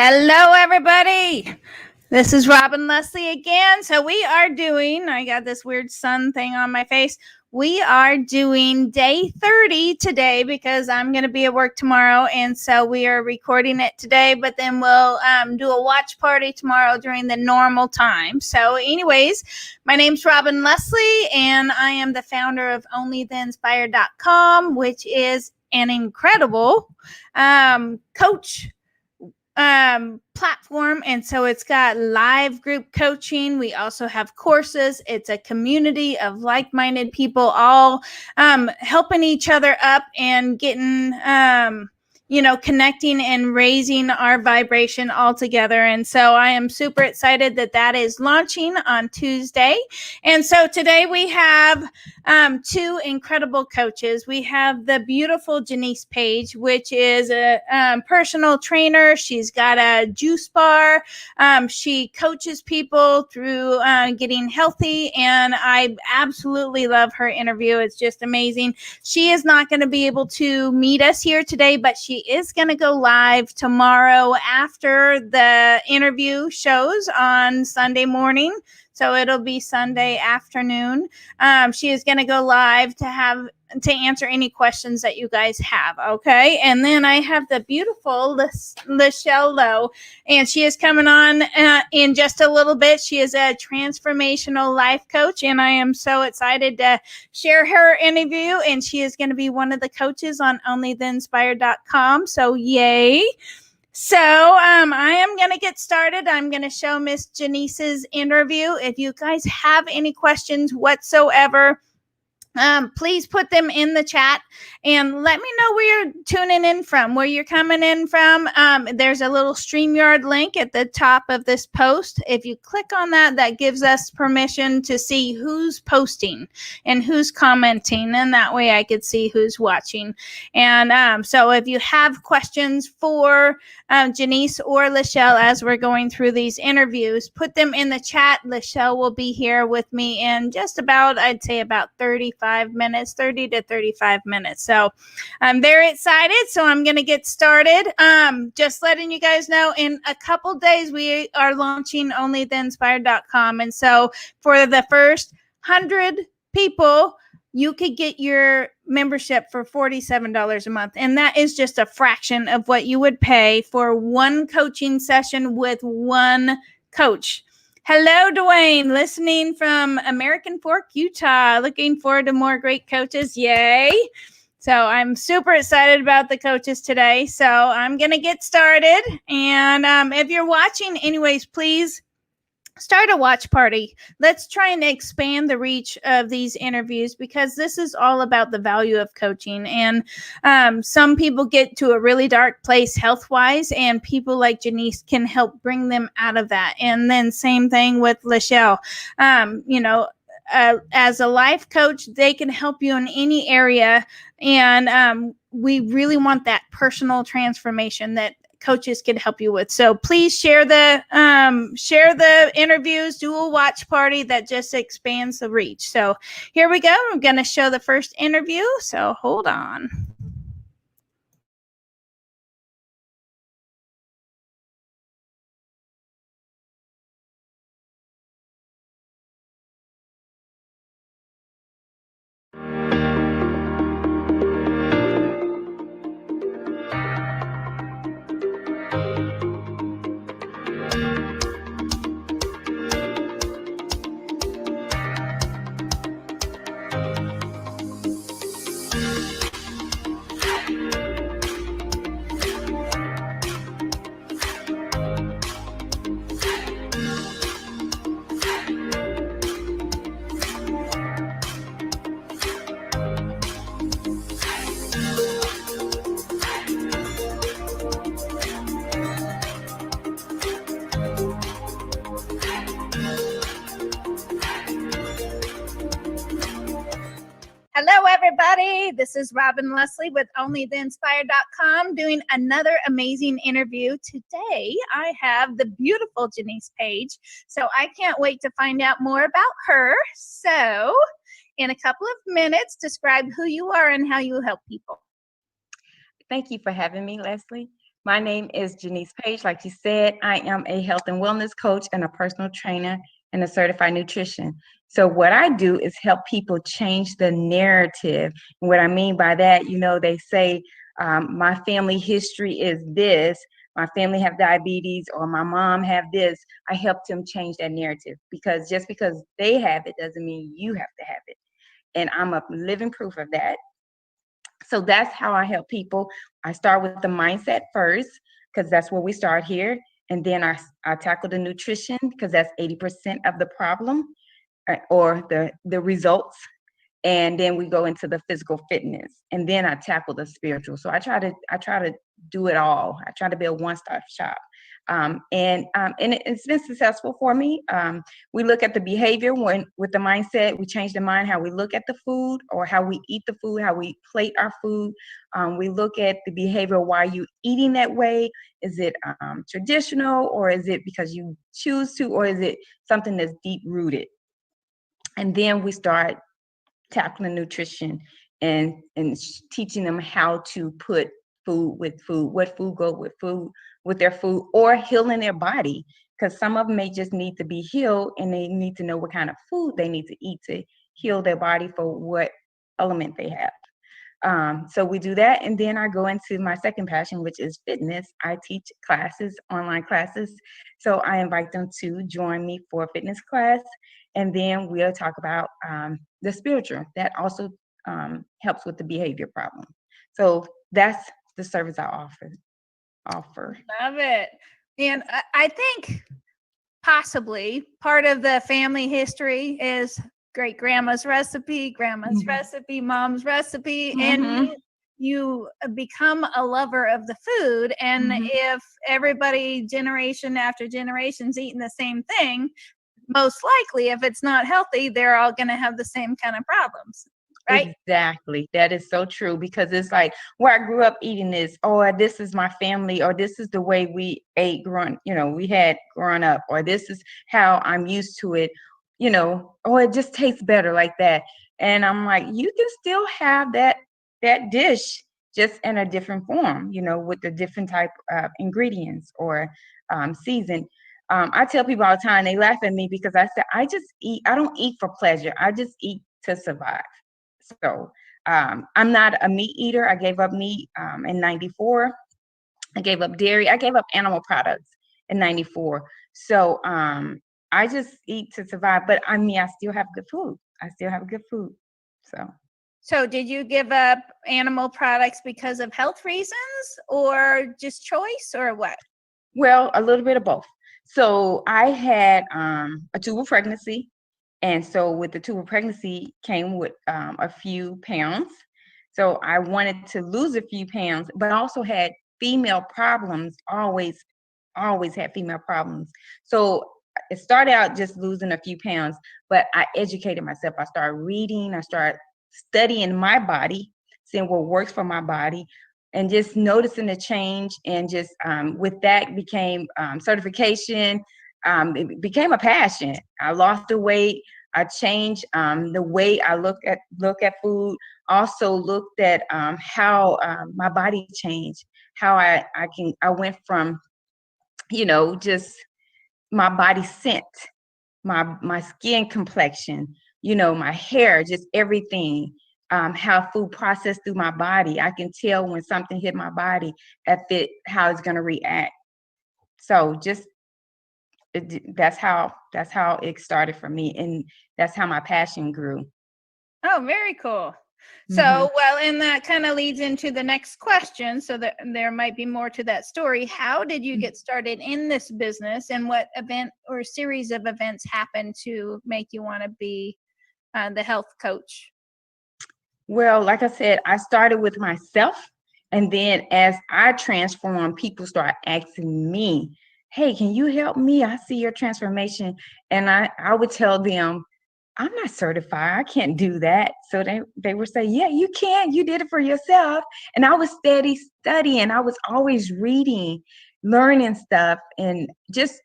Hello, everybody. This is Robin Leslie again. So I got this weird sun thing on my face. We are doing day 30 today because I'm going to be at work tomorrow. And so we are recording it today, but then we'll do a watch party tomorrow during the normal time. So anyways, my name's Robin Leslie, and I am the founder of onlytheinspired.com, which is an incredible coach platform. And so it's got live group coaching. We also have courses. It's a community of like-minded people all helping each other up and getting connecting and raising our vibration all together. And so I am super excited that is launching on Tuesday. And so today we have two incredible coaches. We have the beautiful Jeniece Paige, which is a personal trainer. She's got a juice bar. She coaches people through getting healthy, and I absolutely love her interview. It's just amazing. She is not going to be able to meet us here today, but she is going to go live tomorrow after the interview shows on Sunday morning. So it'll be Sunday afternoon. She is going to go live to answer any questions that you guys have. Okay. And then I have the beautiful LaSchelle Low, and she is coming on in just a little bit. She is a transformational life coach, and I am so excited to share her interview. And she is going to be one of the coaches on onlytheinspired.com. So yay. So I am going to get started. I'm going to show Miss Jeniece's interview. If you guys have any questions whatsoever, please put them in the chat and let me know where you're tuning in from, where you're coming in from. There's a little StreamYard link at the top of this post. If you click on that, that gives us permission to see who's posting and who's commenting, and that way I could see who's watching. And so if you have questions for Jeniece or LaSchelle as we're going through these interviews, put them in the chat. LaSchelle will be here with me in just about, I'd say about 30 to 35 minutes. So I'm very excited. So I'm going to get started. Just letting you guys know, in a couple days, we are launching onlytheinspired.com. And so for the first 100 people, you could get your membership for $47 a month. And that is just a fraction of what you would pay for one coaching session with one coach. Hello, Dwayne, listening from American Fork, Utah. Looking forward to more great coaches. Yay. So I'm super excited about the coaches today. So I'm going to get started. And if you're watching anyways, please start a watch party. Let's try and expand the reach of these interviews, because this is all about the value of coaching. And some people get to a really dark place health-wise, and people like Jeniece can help bring them out of that. And then same thing with LaSchelle. As a life coach, they can help you in any area. And we really want that personal transformation that coaches can help you with. So please share the interviews, do a watch party that just expands the reach. So here we go. I'm going to show the first interview. So hold on. Hello, everybody. This is Robin Leslie with onlytheinspired.com doing another amazing interview. Today, I have the beautiful Jeniece Paige. So I can't wait to find out more about her. So in a couple of minutes, describe who you are and how you help people. Thank you for having me, Leslie. My name is Jeniece Paige. Like you said, I am a health and wellness coach and a personal trainer and a certified nutrition. So what I do is help people change the narrative. And what I mean by that, they say my family history is this, my family have diabetes, or my mom have this. I help them change that narrative, because just because they have it doesn't mean you have to have it. And I'm a living proof of that. So that's how I help people. I start with the mindset first, because that's where we start here. And then I tackle the nutrition, because that's 80% of the problem, or the results. And then we go into the physical fitness, and then I tackle the spiritual. So I try to do it all. I try to be a one-stop shop. And it's been successful for me. We look at the behavior with the mindset. We change the mind, how we look at the food, or how we eat the food, how we plate our food. We look at the behavior. Why are you eating that way? Is it traditional, or is it because you choose to, or is it something that's deep rooted? And then we start tackling nutrition, and teaching them how to put food with food, what food go with food, with their food, or healing their body, because some of them may just need to be healed, and they need to know what kind of food they need to eat to heal their body for what element they have. So we do that, and then I go into my second passion, which is fitness. I teach classes, online classes. So I invite them to join me for a fitness class, and then we'll talk about the spiritual. That also helps with the behavior problem. So that's the service I offer. Love it. And I think possibly part of the family history is great grandma's Mhm. recipe, mom's recipe, and Mhm. you become a lover of the food. And Mhm. if everybody generation after generation's eating the same thing, most likely if it's not healthy, they're all going to have the same kind of problems, right? Exactly. That is so true, because it's like, where I grew up eating this, or this is my family, or this is the way we ate we had growing up, or this is how I'm used to it, or it just tastes better like that. And I'm like, you can still have that dish, just in a different form, with a different type of ingredients, or season. I tell people all the time, they laugh at me, because I say, I don't eat for pleasure. I just eat to survive. So I'm not a meat eater. I gave up meat in 94. I gave up dairy. I gave up animal products in 94. So I just eat to survive. But I mean, I still have good food. I still have good food. So. So did you give up animal products because of health reasons, or just choice, or what? Well, a little bit of both. So I had a tubal pregnancy. And so with the tubal pregnancy came with a few pounds. So I wanted to lose a few pounds, but also had female problems, always had female problems. So it started out just losing a few pounds, but I educated myself. I started reading, I started studying my body, seeing what works for my body, and just noticing the change. And just with that became certification. It became a passion. I lost the weight. I changed the way I look at food. Also looked at how my body changed. How I went from just my body scent, my skin complexion, my hair, just everything. How food processed through my body. I can tell when something hit my body, how it's gonna react. So just that's how it started for me, and that's how my passion grew. Oh, very cool. Hmm. So, well, and that kind of leads into the next question. So that there might be more to that story. How did you get started in this business, and what event or series of events happened to make you want to be the health coach? Well, like I said, I started with myself, and then as I transformed, people start asking me, "Hey, can you help me? I see your transformation." And I would tell them, "I'm not certified. I can't do that." So they would say, "Yeah, you can. You did it for yourself." And I was steady studying. I was always reading, learning stuff, and just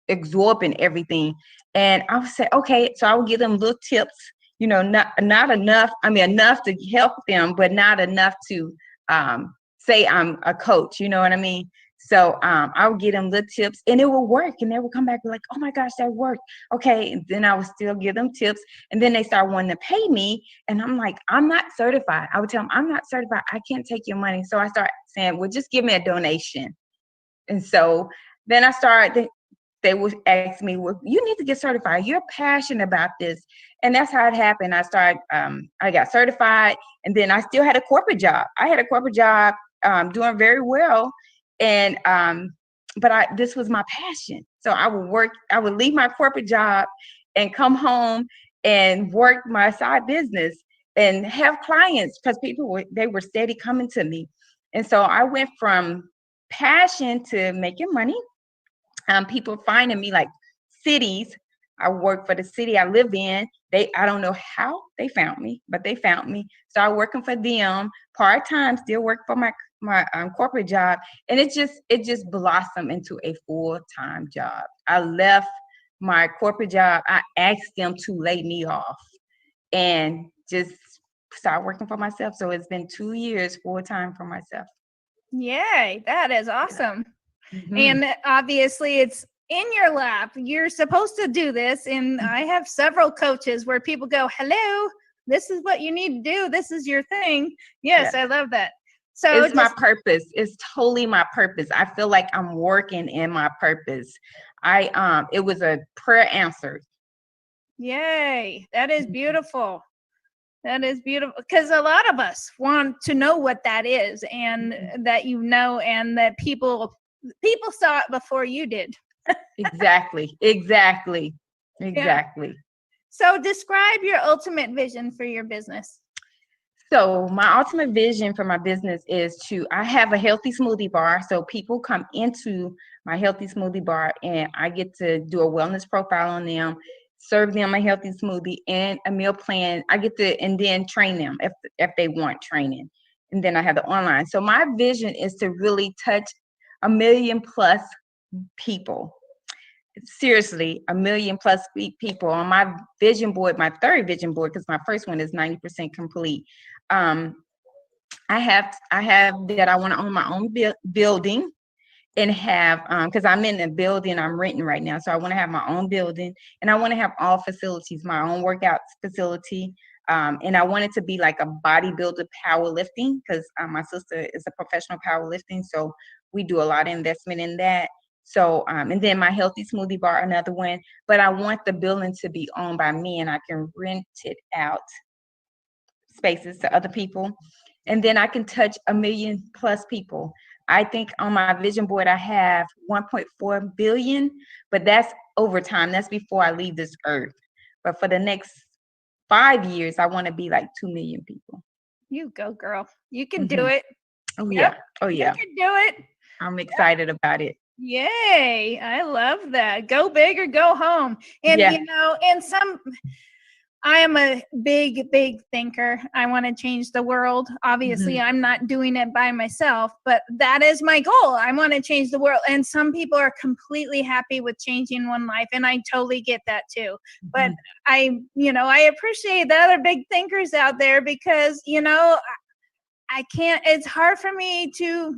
absorbing everything. And I would say, okay, so I would give them little tips, not enough. I mean, enough to help them, but not enough to say I'm a coach, you know what I mean? So I would get them little tips and it would work. And they would come back and be like, oh my gosh, that worked. Okay. And then I would still give them tips. And then they start wanting to pay me. And I'm like, I'm not certified. I would tell them, I'm not certified. I can't take your money. So I start saying, well, just give me a donation. And so then they would ask me, well, you need to get certified. You're passionate about this. And that's how it happened. I got certified, and then I still had a corporate job. I had a corporate job doing very well. And, but this was my passion. So I would leave my corporate job and come home and work my side business and have clients because they were steady coming to me. And so I went from passion to making money. People finding me, like cities. I work for the city I live in. I don't know how they found me, but they found me. Started working for them part-time, still work for my corporate job. And it just blossomed into a full-time job. I left my corporate job. I asked them to lay me off and just start working for myself. So it's been 2 years full-time for myself. Yay, that is awesome. Mm-hmm. And obviously it's in your lap. You're supposed to do this. And I have several coaches where people go, hello, this is what you need to do. This is your thing. Yes, I love that. So it's my purpose. It's totally my purpose. I feel like I'm working in my purpose. It was a prayer answered. Yay. That is beautiful. That is beautiful, because a lot of us want to know what that is, and that and that people saw it before you did. Exactly. Yeah. So describe your ultimate vision for your business. So my ultimate vision for my business is I have a healthy smoothie bar. So people come into my healthy smoothie bar and I get to do a wellness profile on them, serve them a healthy smoothie and a meal plan. And then train them if they want training. And then I have the online. So my vision is to really touch 1 million plus people. Seriously, 1 million plus people on my vision board, my third vision board, because my first one is 90% complete. I have that I want to own my own building and have, because I'm in a building I'm renting right now. So I want to have my own building and I want to have all facilities, my own workout facility. And I want it to be like a bodybuilder powerlifting, because my sister is a professional powerlifting. So we do a lot of investment in that. So, and then my healthy smoothie bar, another one, but I want the building to be owned by me and I can rent it out spaces to other people. And then I can touch 1 million plus people. I think on my vision board, I have 1.4 billion, but that's over time. That's before I leave this earth. But for the next 5 years, I want to be like 2 million people. You go, girl. You can do it. Oh, yeah. Oh, yeah. You can do it. I'm excited about it. Yay. I love that. Go big or go home. And, I am a big thinker. I want to change the world. Obviously, I'm not doing it by myself, but that is my goal. I want to change the world. And some people are completely happy with changing one life. And I totally get that too. But I appreciate the other big thinkers out there, because, I can't, it's hard for me to,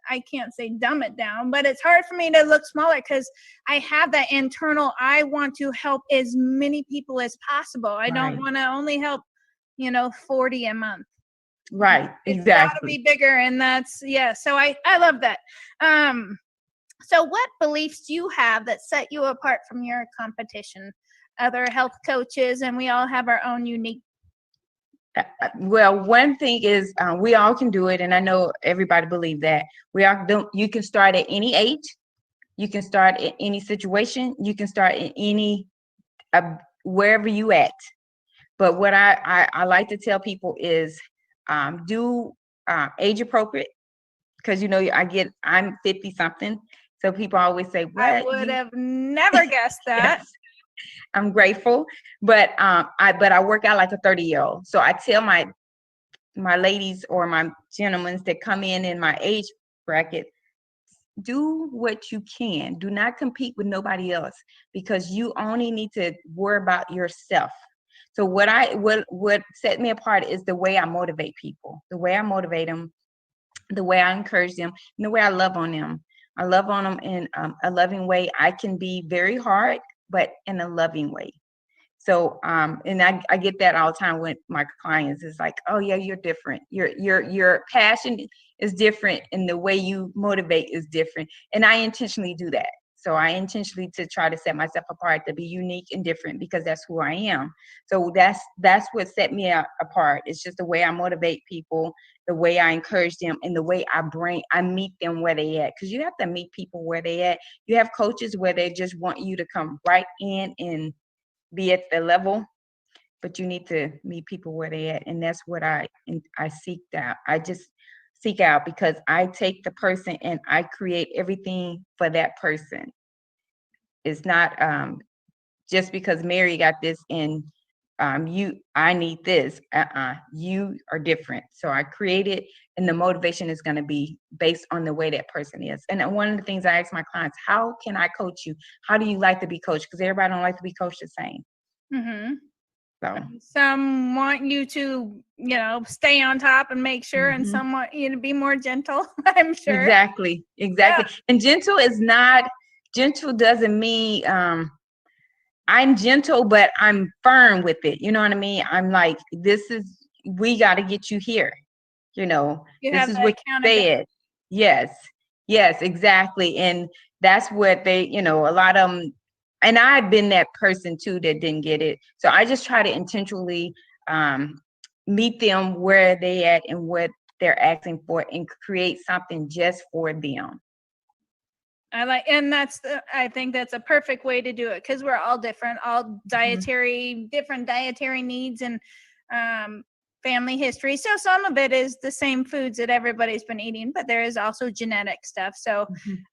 I can't say dumb it down, but it's hard for me to look smaller, because I have that internal, I want to help as many people as possible. I don't want to only help, 40 a month. Right. It's exactly. Got to be bigger. And so I love that. So what beliefs do you have that set you apart from your competition, other health coaches, and we all have our own unique. Well, one thing is we all can do it, and I know everybody believes that. You can start at any age, you can start in any situation, you can start in any wherever you at. But what I like to tell people is do age appropriate, because I'm 50 something, so people always say, "What?" I would have never guessed that. Yes. I'm grateful, but I work out like a 30-year-old. So I tell my ladies or my gentlemen that come in my age bracket, do what you can. Do not compete with nobody else, because you only need to worry about yourself. So what set me apart is the way I motivate people. The way I motivate them the way I encourage them, and the way I love on them. I love on them in a loving way. I can be very hard, but in a loving way. So, and I get that all the time with my clients. It's like, oh yeah, you're different. Your passion is different, and the way you motivate is different. And I intentionally do that. So I intentionally to try to set myself apart, to be unique and different, because that's who I am. So that's what set me apart. It's just the way I motivate people, the way I encourage them, and the way I meet them where they at. Because you have to meet people where they at. You have coaches where they just want you to come right in and be at the level, but you need to meet people where they at, and that's what I seek out. I just seek out, because I take the person and I create everything for that person. It's not just because Mary got this and I need this. You are different. So I create it, and the motivation is going to be based on the way that person is. And one of the things I ask my clients, how can I coach you? How do you like to be coached? Because everybody don't like to be coached the same. Mm-hmm. So some want you to, stay on top and make sure, and some want you to be more gentle. I'm sure. Exactly. Yeah. And gentle doesn't mean I'm gentle, but I'm firm with it. You know what I mean? I'm like, we got to get you here. You This have is that what you accountability. said. Yes, exactly. And that's what a lot of them, and I've been that person too that didn't get it. So I just try to intentionally meet them where they at and what they're asking for, and create something just for them. And I think that's a perfect way to do it, because we're all different, all different dietary needs and family history. So some of it is the same foods that everybody's been eating, but there is also genetic stuff. So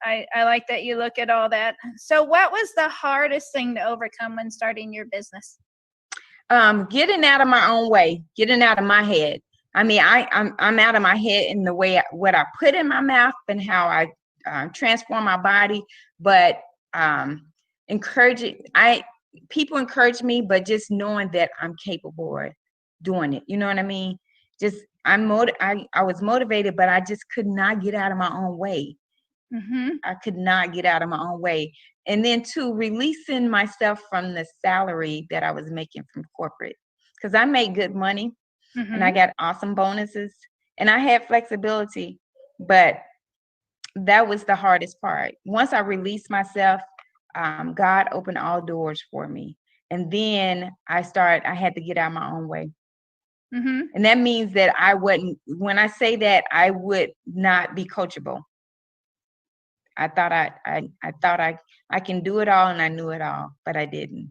I like that you look at all that. So what was the hardest thing to overcome when starting your business? Getting out of my own way, getting out of my head. I mean, I'm out of my head in the way what I put in my mouth and how I transform my body. But people encourage me, but just knowing that I'm capable of doing it. You know what I mean? Just I was motivated, but I just could not get out of my own way. I could not get out of my own way. And then too, releasing myself from the salary that I was making from corporate, because I made good money and I got awesome bonuses and I had flexibility, but that was the hardest part. Once I released myself, God opened all doors for me. And then I had to get out of my own way. And that means that when I say that, I would not be coachable. I thought I can do it all, and I knew it all, but I didn't.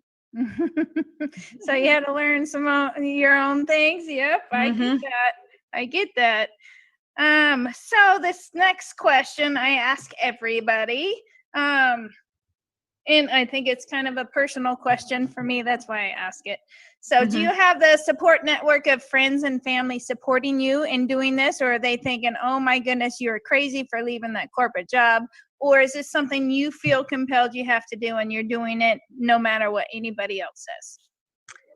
So you had to learn some your own things. Yep, I get that. So this next question I ask everybody, and I think it's kind of a personal question for me. That's why I ask it. So do you have the support network of friends and family supporting you in doing this? Or are they thinking, oh my goodness, you're crazy for leaving that corporate job? Or is this something you feel compelled you have to do and you're doing it no matter what anybody else says?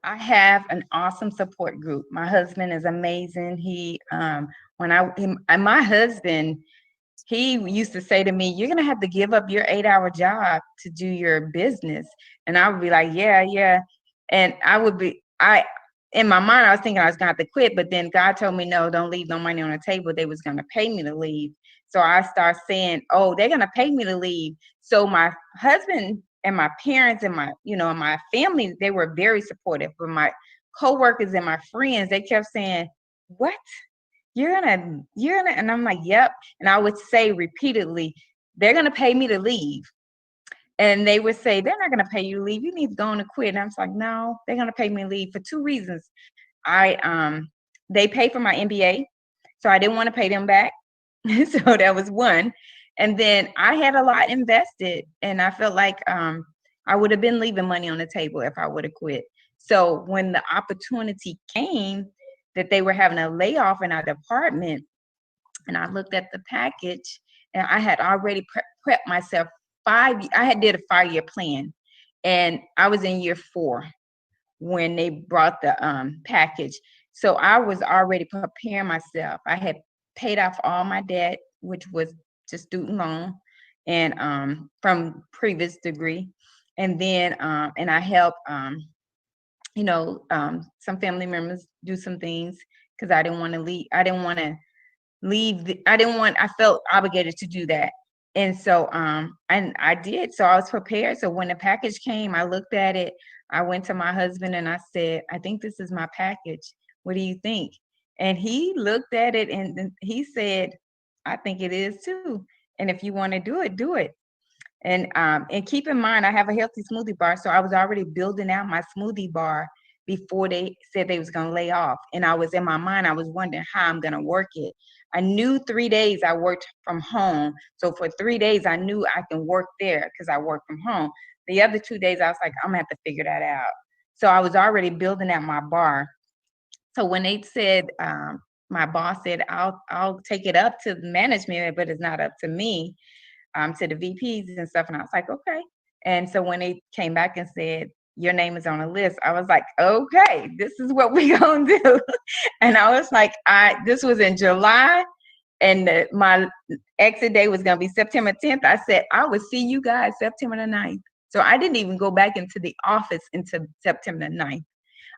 I have an awesome support group. My husband is amazing. My husband, he used to say to me, you're going to have to give up your 8-hour job to do your business. And I would be like, yeah. And in my mind, I was thinking I was going to have to quit, but then God told me, no, don't leave no money on the table. They was going to pay me to leave. So I started saying, oh, they're going to pay me to leave. So my husband and my parents and my family, they were very supportive. But my coworkers and my friends, they kept saying, what? You're gonna, and I'm like, yep. And I would say repeatedly, they're gonna pay me to leave. And they would say, they're not gonna pay you to leave. You need to go on and quit. And I was like, no, they're gonna pay me to leave for 2 reasons. They pay for my MBA, so I didn't want to pay them back. So that was one. And then I had a lot invested, and I felt like I would have been leaving money on the table if I would have quit. So when the opportunity came that they were having a layoff in our department, and I looked at the package, and I had already prepped myself I did a 5-year plan, and I was in year 4 when they brought the package. So I was already preparing myself. I had paid off all my debt, which was just student loan and from previous degree. And then and I helped some family members do some things because I didn't want to leave. I felt obligated to do that. And so and I did. So I was prepared. So when the package came, I looked at it. I went to my husband and I said, I think this is my package. What do you think? And he looked at it and he said, I think it is too. And if you want to do it, do it. And keep in mind, I have a healthy smoothie bar. So I was already building out my smoothie bar before they said they was going to lay off. And I was in my mind, I was wondering how I'm going to work it. I knew 3 days I worked from home. So for 3 days, I knew I can work there because I work from home. The other 2 days, I was like, I'm going to have to figure that out. So I was already building out my bar. So when they said, my boss said, I'll take it up to management, but it's not up to me, to the VPs and stuff. And I was like, okay. And so when they came back and said, your name is on a list, I was like, okay, this is what we gonna do. And I was like, this was in July, and my exit day was gonna be September 10th. I said, I would see you guys September the 9th. So I didn't even go back into the office until September the 9th.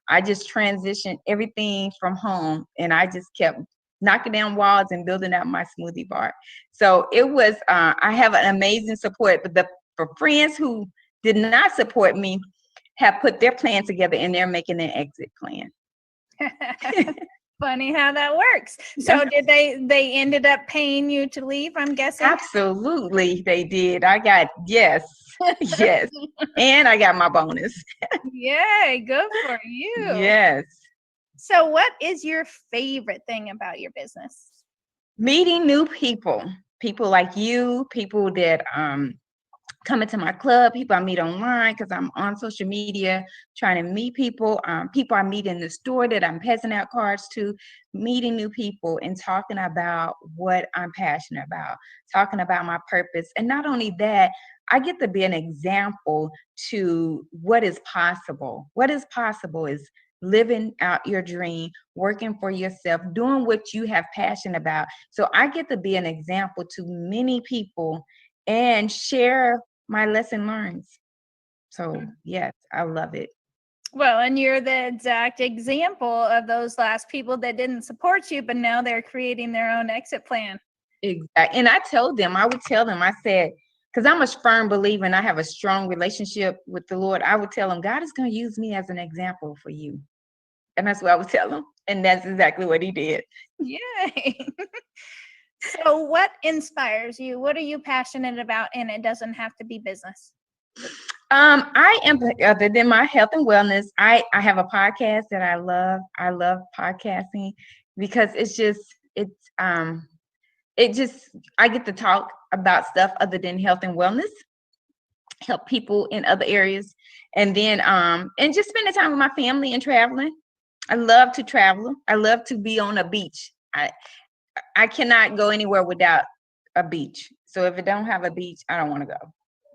I just transitioned everything from home, and I just kept knocking down walls and building out my smoothie bar. So it was, I have an amazing support, but for friends who did not support me have put their plan together and they're making an exit plan. Funny how that works. So did they ended up paying you to leave, I'm guessing? Absolutely, they did. I got, yes. And I got my bonus. Yay, good for you. Yes. So what is your favorite thing about your business? Meeting new people like you, people that come into my club, people I meet online because I'm on social media trying to meet people, people I meet in the store that I'm passing out cards to, meeting new people and talking about what I'm passionate about, talking about my purpose. And not only that, I get to be an example to what is possible. What is possible is living out your dream, working for yourself, doing what you have passion about. So I get to be an example to many people and share my lesson learned. So yes, I love it. Well, and you're the exact example of those last people that didn't support you, but now they're creating their own exit plan. Exactly. And I would tell them, I said, because I'm a firm believer and I have a strong relationship with the Lord, I would tell them, God is going to use me as an example for you. And that's what I would tell him. And that's exactly what he did. Yay. So what inspires you? What are you passionate about? And it doesn't have to be business. I am, other than my health and wellness, I have a podcast that I love. I love podcasting because I get to talk about stuff other than health and wellness, help people in other areas. And then, and just spending time with my family and traveling. I love to travel. I love to be on a beach. I cannot go anywhere without a beach. So if it don't have a beach, I don't want to go.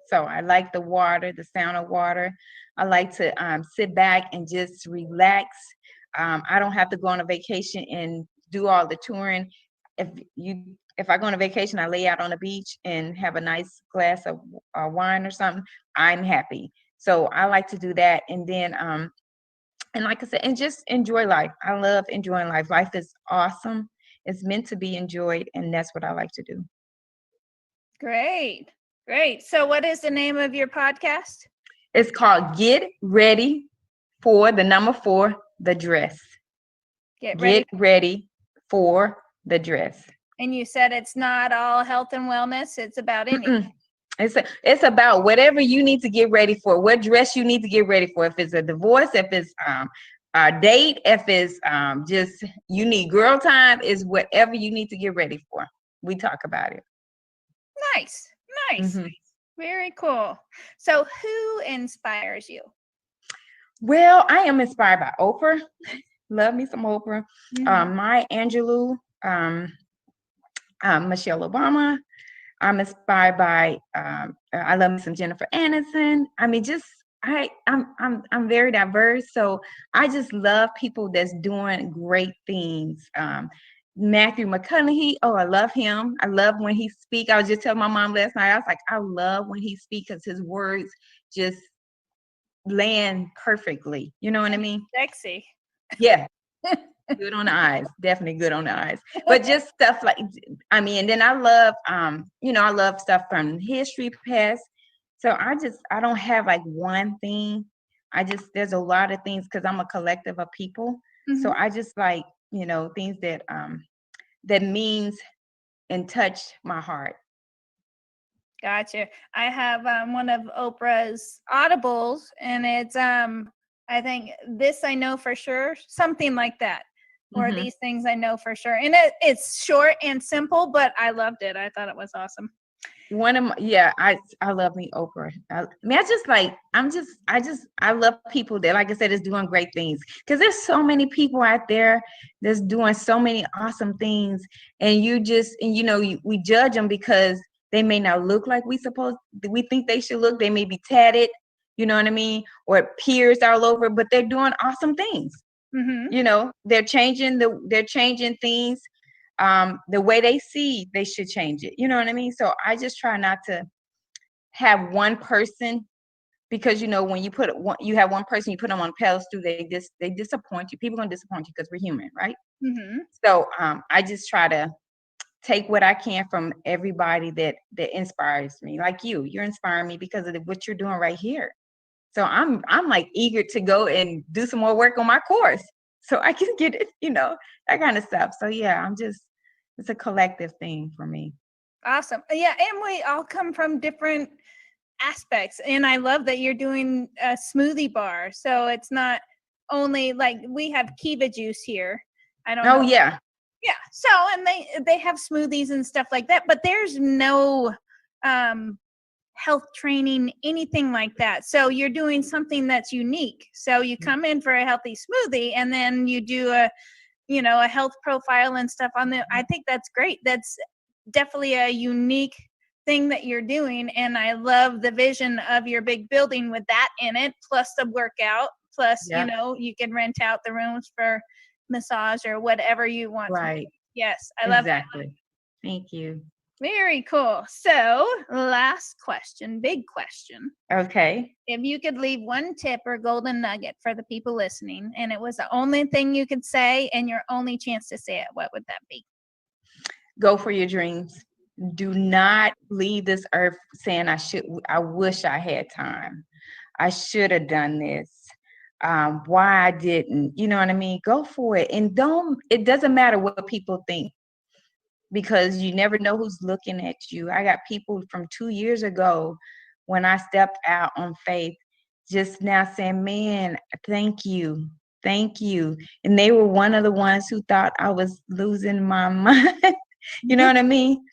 So I like the water, the sound of water. I like to sit back and just relax. I don't have to go on a vacation and do all the touring. If I go on a vacation, I lay out on the beach and have a nice glass of wine or something, I'm happy. So I like to do that. And then, and like I said, and just enjoy life. I love enjoying life. Life is awesome. It's meant to be enjoyed. And that's what I like to do. Great. So what is the name of your podcast? It's called Get Ready for the number 4, the dress. Get ready for the dress. And you said it's not all health and wellness. It's about anything. It's about whatever you need to get ready for, what dress you need to get ready for. If it's a divorce, if it's a date, if it's just you need girl time, is whatever you need to get ready for. We talk about it. Nice. Mm-hmm. Very cool. So who inspires you? Well, I am inspired by Oprah. Love me some Oprah. Maya Angelou, Michelle Obama. I'm inspired by I love me some Jennifer Aniston. I mean, just I'm very diverse. So I just love people that's doing great things. Matthew McConaughey. Oh, I love him. I love when he speaks. I was just telling my mom last night, I was like, I love when he speaks because his words just land perfectly. You know what I mean? Sexy. Yeah. Good on the eyes. Definitely good on the eyes. But just stuff like, I mean, and then I love, I love stuff from history past. So I don't have like one thing. There's a lot of things because I'm a collective of people. So I just like, things that means and touch my heart. Gotcha. I have one of Oprah's audibles, and it's I think this I know for sure, something like that, or these things I know for sure. And it's short and simple, but I loved it. I thought it was awesome. I love me Oprah. I love people that, like I said, is doing great things, because there's so many people out there that's doing so many awesome things, and we judge them because they may not look like we think they should look. They may be tatted, you know what I mean, or pierced all over, but they're doing awesome things. They're changing things. The way they see, they should change it. You know what I mean? So I just try not to have one person, because when you have one person, you put them on a pedestal, they disappoint you. People are gonna disappoint you because we're human, right? So I just try to take what I can from everybody that inspires me. Like you're inspiring me because of what you're doing right here. So I'm like eager to go and do some more work on my course so I can get it, that kind of stuff. So yeah, it's a collective thing for me. Awesome. Yeah, and we all come from different aspects, and I love that you're doing a smoothie bar. So it's not only like we have kiva juice here. I don't know. Yeah. Yeah. So, and they have smoothies and stuff like that, but there's no health training, anything like that. So you're doing something that's unique. So you come in for a healthy smoothie, and then you do a health profile and stuff on there. I think that's great. That's definitely a unique thing that you're doing. And I love the vision of your big building with that in it, plus the workout, plus, you can rent out the rooms for massage or whatever you want. Right. Yes. I love that. Exactly. Thank you. Very cool. So last question, big question. Okay. If you could leave one tip or golden nugget for the people listening, and it was the only thing you could say and your only chance to say it, what would that be? Go for your dreams. Do not leave this earth saying I wish I had time. I should have done this. Why I didn't, you know what I mean? Go for it. And it doesn't matter what people think, because you never know who's looking at you. I got people from 2 years ago when I stepped out on faith just now saying, man, thank you. Thank you. And they were one of the ones who thought I was losing my mind. You know what I mean?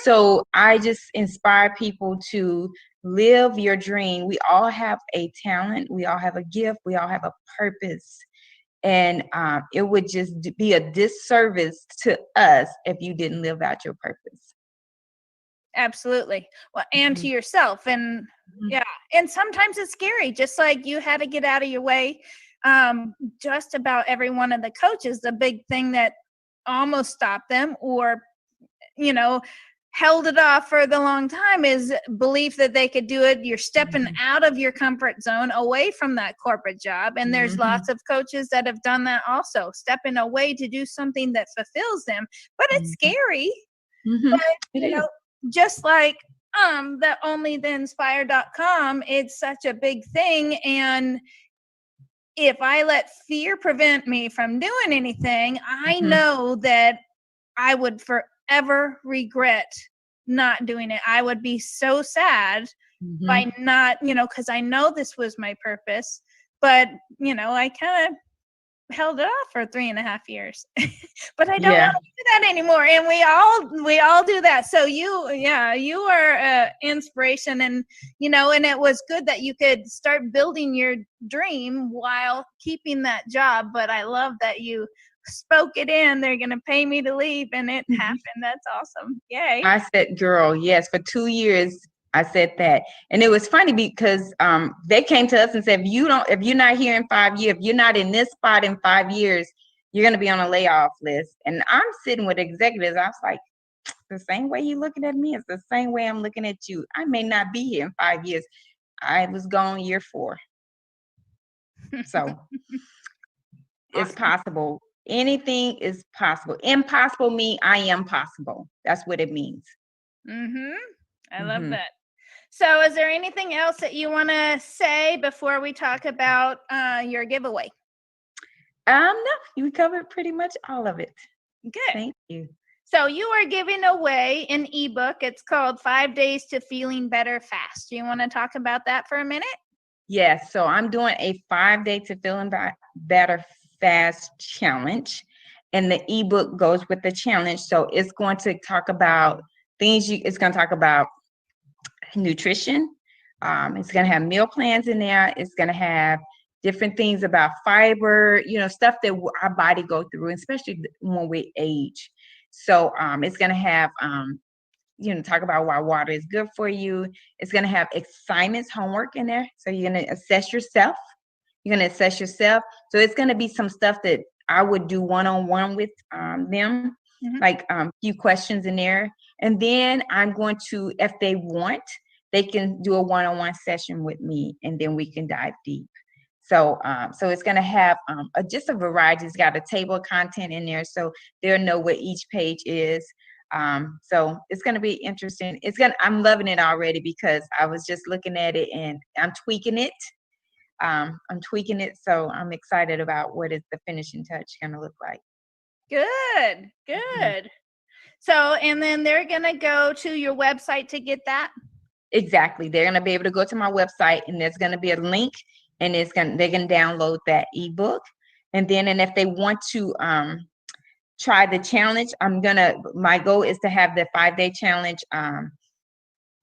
So I just inspire people to live your dream. We all have a talent. We all have a gift. We all have a purpose. And it would just be a disservice to us if you didn't live out your purpose. Absolutely. Well, and to yourself. And yeah. And sometimes it's scary, just like you had to get out of your way. Just about every one of the coaches, the big thing that almost stopped them or, held it off for the long time is belief that they could do it. You're stepping out of your comfort zone, away from that corporate job. And there's lots of coaches that have done that also, stepping away to do something that fulfills them. But it's scary. But, just like the onlytheinspire.com, it's such a big thing. And if I let fear prevent me from doing anything, I know that I would forever regret not doing it. I would be so sad by not, because I know this was my purpose, but, I kind of held it off for 3.5 years, but I don't want to do that anymore. And we all do that. So you are inspiration, and, and it was good that you could start building your dream while keeping that job. But I love that you spoke it in. They're going to pay me to leave, and it happened. That's awesome. Yay. I said, girl, yes, for 2 years I said that. And it was funny because they came to us and said, if you're not here in 5 years, if you're not in this spot in 5 years, you're going to be on a layoff list. And I'm sitting with executives. I was like, the same way you're looking at me is the same way I'm looking at you. I may not be here in 5 years. I was gone year 4. So it's possible. Anything is possible. Impossible mean I am possible. That's what it means. I love that. So is there anything else that you want to say before we talk about your giveaway? No, you covered pretty much all of it. Good. Thank you. So you are giving away an ebook. It's called 5 Days to Feeling Better Fast. Do you want to talk about that for a minute? Yes. So I'm doing a 5-day to feeling better fast challenge. And the ebook goes with the challenge. So it's going to talk about things it's going to talk about nutrition. It's going to have meal plans in there. It's going to have different things about fiber, stuff that our body go through, especially when we age. So it's going to have, talk about why water is good for you. It's going to have assignments, homework in there. So you're going to assess yourself. So it's going to be some stuff that I would do one-on-one with them, like a few questions in there. And then I'm going to, if they want, they can do a one-on-one session with me, and then we can dive deep. So it's going to have just a variety. It's got a table of content in there, so they'll know what each page is. So it's going to be interesting. I'm loving it already because I was just looking at it and I'm tweaking it. So I'm excited about what is the finishing touch going to look like. Good. So, and then they're going to go to your website to get that? Exactly. They're going to be able to go to my website, and there's going to be a link, and they can download that ebook. And if they want to try the challenge, my goal is to have the 5-day challenge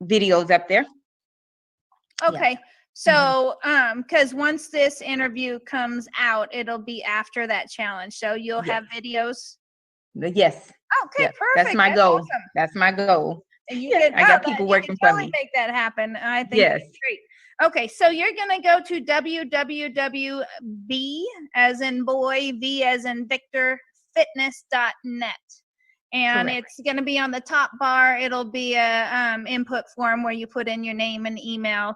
videos up there. Okay. Yeah. So, because once this interview comes out, it'll be after that challenge. So you'll have videos? Yes. Okay, perfect. That's my goal. Awesome. That's my goal. And I got people working for me. Make that happen. I think that's great. Okay, so you're going to go to www.b as in boy, v as in Victor, fitness.net. And correct. It's going to be on the top bar. It'll be a input form where you put in your name and email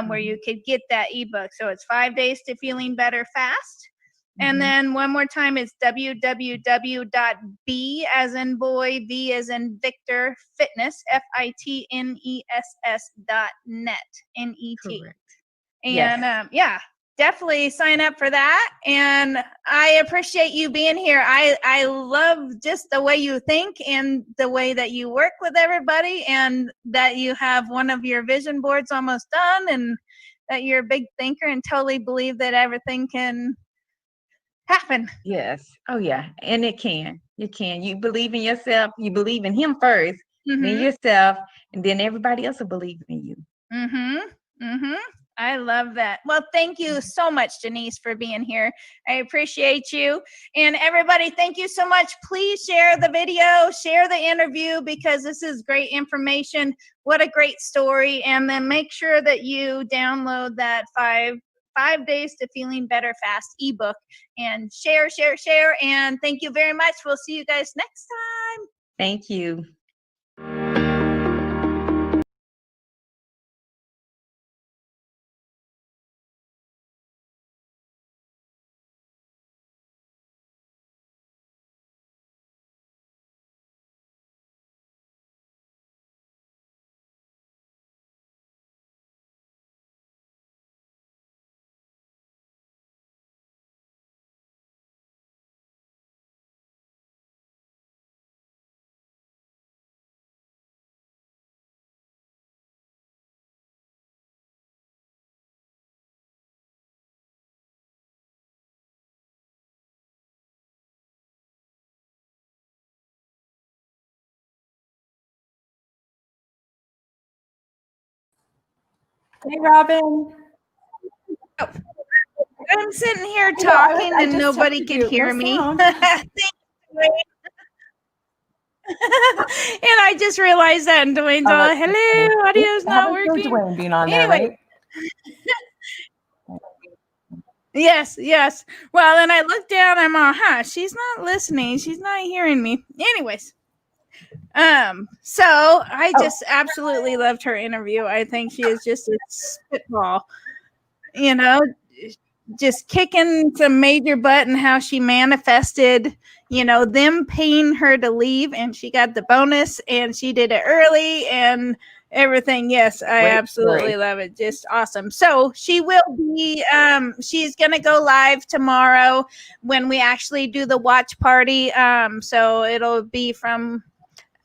where you could get that ebook. So it's 5 Days to Feeling Better Fast. And then one more time, it's www.b as in boy, v as in Victor, fitness, fitness.net, N-E-T. Correct. And definitely sign up for that. And I appreciate you being here. I love just the way you think and the way that you work with everybody, and that you have one of your vision boards almost done, and that you're a big thinker and totally believe that everything can happen. Yes. Oh yeah. And it can. You believe in yourself. You believe in him first, then yourself, and then everybody else will believe in you. I love that. Well, thank you so much, Jeniece, for being here. I appreciate you. And everybody, thank you so much. Please share the video, share the interview, because this is great information. What a great story. And then make sure that you download that 5 Days to Feeling Better Fast ebook, and share. And thank you very much. We'll see you guys next time. Thank you. Hey, Robin. I'm sitting here talking and nobody could hear me. And I just realized that, and Dwayne's all, hello, audio's not working. Dwayne being on there, right? Yes, yes. Well, and I looked down, I'm all, she's not listening. She's not hearing me. Anyways, so I Oh, just absolutely loved her interview. I think she is just a spitball, you know, just kicking some major butt and how she manifested, them paying her to leave and she got the bonus and she did it early and everything. Yes, I great absolutely story. love it. Just awesome. So she will be she's gonna go live tomorrow when we actually do the watch party. So it'll be from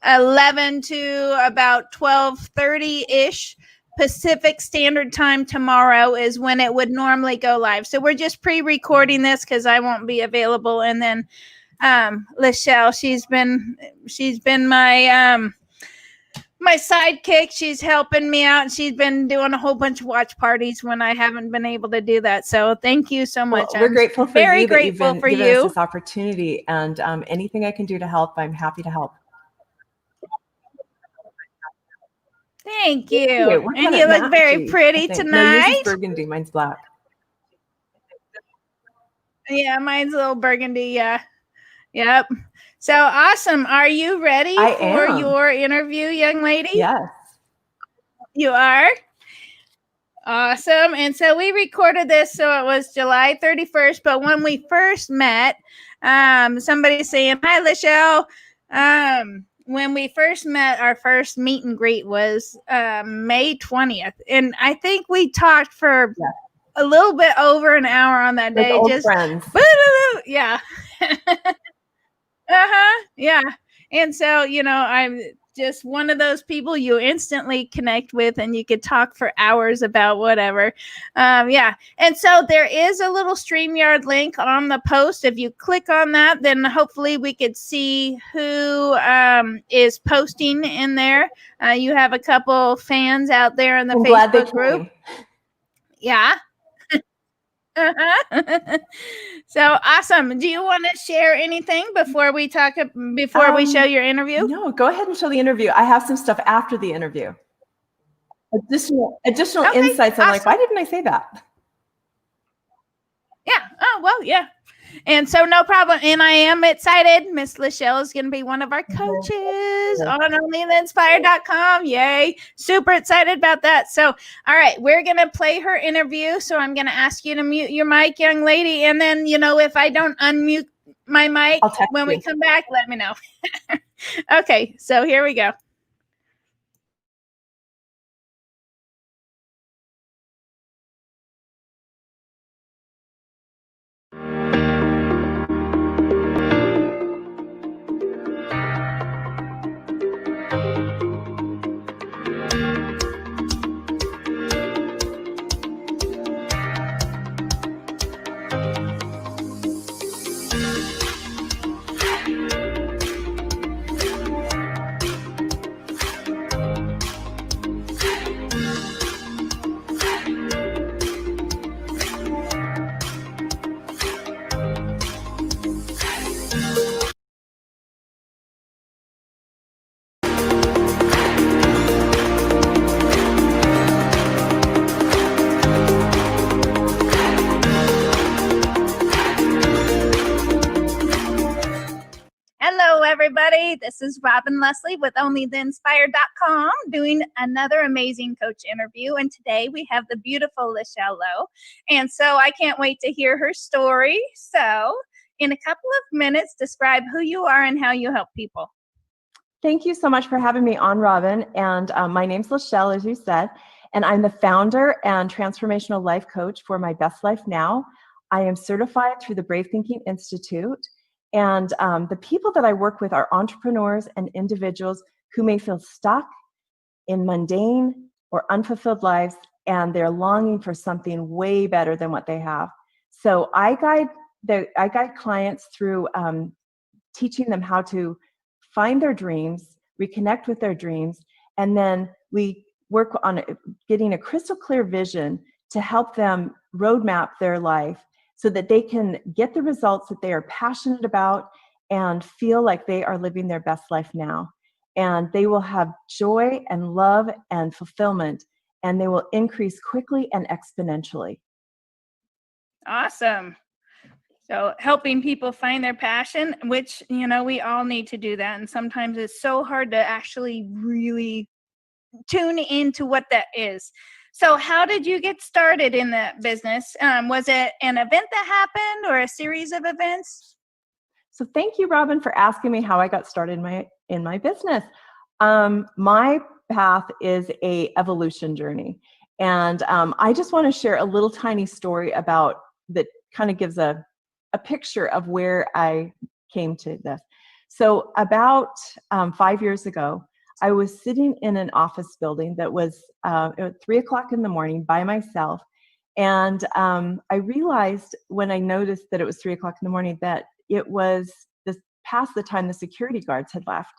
11 to about 12:30 ish Pacific Standard Time tomorrow is when it would normally go live. So we're just pre-recording this because I won't be available. And then LaSchelle, she's been my sidekick. She's helping me out. She's been doing a whole bunch of watch parties when I haven't been able to do that. So thank you so much. Well, we're grateful for very you that you've grateful been for giving us you. this opportunity, and anything I can do to help, I'm happy to help. Thank you. We're And kinda you look very matchy, I pretty think. No, yours tonight. is burgundy, mine's black. Yeah, mine's a little burgundy. Yeah. Yep. So awesome. Are you ready I for am. your interview, young lady? Yes. You are? Awesome. And so we recorded this, so it was July 31st. But when we first met, somebody saying, "Hi, LaSchelle." When we first met, our first meet and greet was May 20th. And I think we talked for a little bit over an hour on that Like day. old Just friends. yeah. Uh-huh. Yeah. And so, I'm just one of those people you instantly connect with and you could talk for hours about whatever. Yeah. And so there is a little StreamYard link on the post. If you click on that, then hopefully we could see who is posting in there. You have a couple fans out there in the I'm glad they Facebook group. came. Yeah. So awesome. Do you want to share anything before we we show your interview? No, go ahead and show the interview. I have some stuff after the interview. Additional Okay, insights. I'm like, awesome. why didn't I say that? Yeah. Oh, well, yeah. And so no problem. And I am excited. Miss LaSchelle is going to be one of our coaches on onlytheinspired.com. Yay. Super excited about that. So, all right, we're going to play her interview. So I'm going to ask you to mute your mic, young lady. And then, if I don't unmute my mic when we come back, let me know. Okay. So here we go. Hello, everybody. This is Robin Leslie with onlytheinspired.com doing another amazing coach interview. And today we have the beautiful LaSchelle Low. And so I can't wait to hear her story. So in a couple of minutes, describe who you are and how you help people. Thank you so much for having me on, Robin. And my name's LaSchelle, as you said, and I'm the founder and transformational life coach for My Best Life Now. I am certified through the Brave Thinking Institute. And the people that I work with are entrepreneurs and individuals who may feel stuck in mundane or unfulfilled lives, and they're longing for something way better than what they have. So I guide clients through teaching them how to find their dreams, reconnect with their dreams, and then we work on getting a crystal clear vision to help them roadmap their life so that they can get the results that they are passionate about and feel like they are living their best life now. And they will have joy and love and fulfillment, and they will increase quickly and exponentially. Awesome. So helping people find their passion, which, we all need to do that. And sometimes it's so hard to actually really tune into what that is. So how did you get started in that business? Was it an event that happened or a series of events? So thank you, Robin, for asking me how I got started in my business. My path is a evolution journey. And I just want to share a little tiny story about that kind of gives a picture of where I came to this. So about 5 years ago, I was sitting in an office building that was it was 3:00 in the morning by myself. And I realized when I noticed that it was 3:00 in the morning that it was this past the time the security guards had left.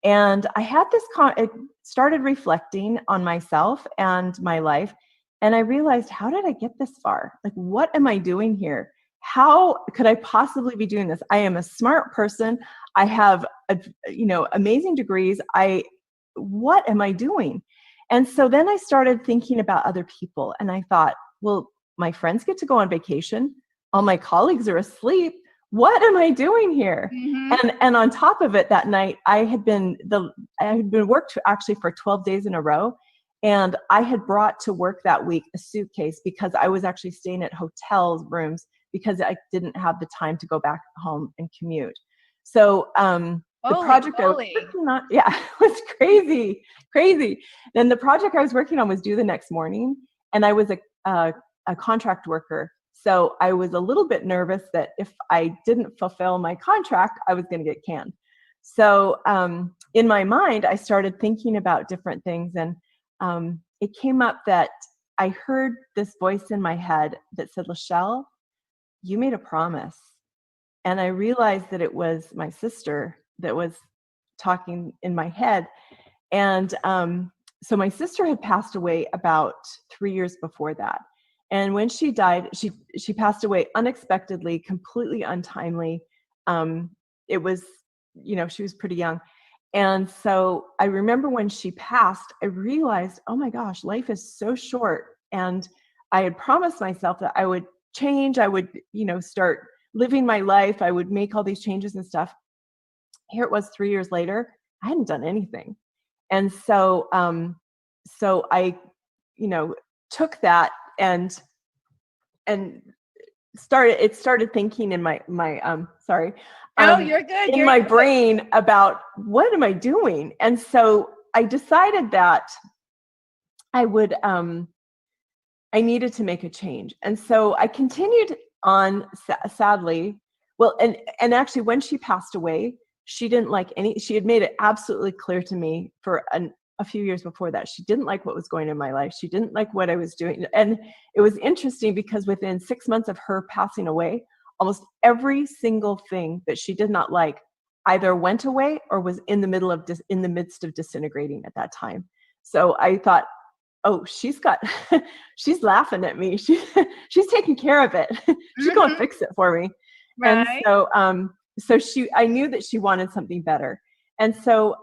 And I had it started reflecting on myself and my life. And I realized, how did I get this far? Like, what am I doing here? How could I possibly be doing this? I am a smart person. I have, amazing degrees. What am I doing? And so then I started thinking about other people. And I thought, well, my friends get to go on vacation. All my colleagues are asleep. What am I doing here? Mm-hmm. And on top of it, that night I had been worked actually for 12 days in a row, and I had brought to work that week a suitcase because I was actually staying at hotel rooms because I didn't have the time to go back home and commute. So the project I was working on, yeah, it was crazy. Then the project I was working on was due the next morning, and I was a contract worker. So I was a little bit nervous that if I didn't fulfill my contract, I was going to get canned. So in my mind, I started thinking about different things. And it came up that I heard this voice in my head that said, LaSchelle, you made a promise. And I realized that it was my sister that was talking in my head. And so my sister had passed away about 3 years before that. And when she died, she passed away unexpectedly, completely untimely. It was, she was pretty young. And so I remember when she passed, I realized, oh my gosh, life is so short. And I had promised myself that I would change. I would, start living my life. I would make all these changes and stuff. Here it was 3 years later. I hadn't done anything. And so, so I, took that and started thinking in my Oh, you're good. in my brain about what am I doing? And so I decided that I would I needed to make a change. And so I continued on, sadly. Well, and actually when she passed away, she didn't like she had made it absolutely clear to me for a few years before that. She didn't like what was going on in my life. She didn't like what I was doing. And it was interesting because within 6 months of her passing away, almost every single thing that she did not like either went away or was in the midst of disintegrating at that time. So I thought, oh, she's laughing at me. She's taking care of it. She's going to fix it for me. Right. And so I knew that she wanted something better. And so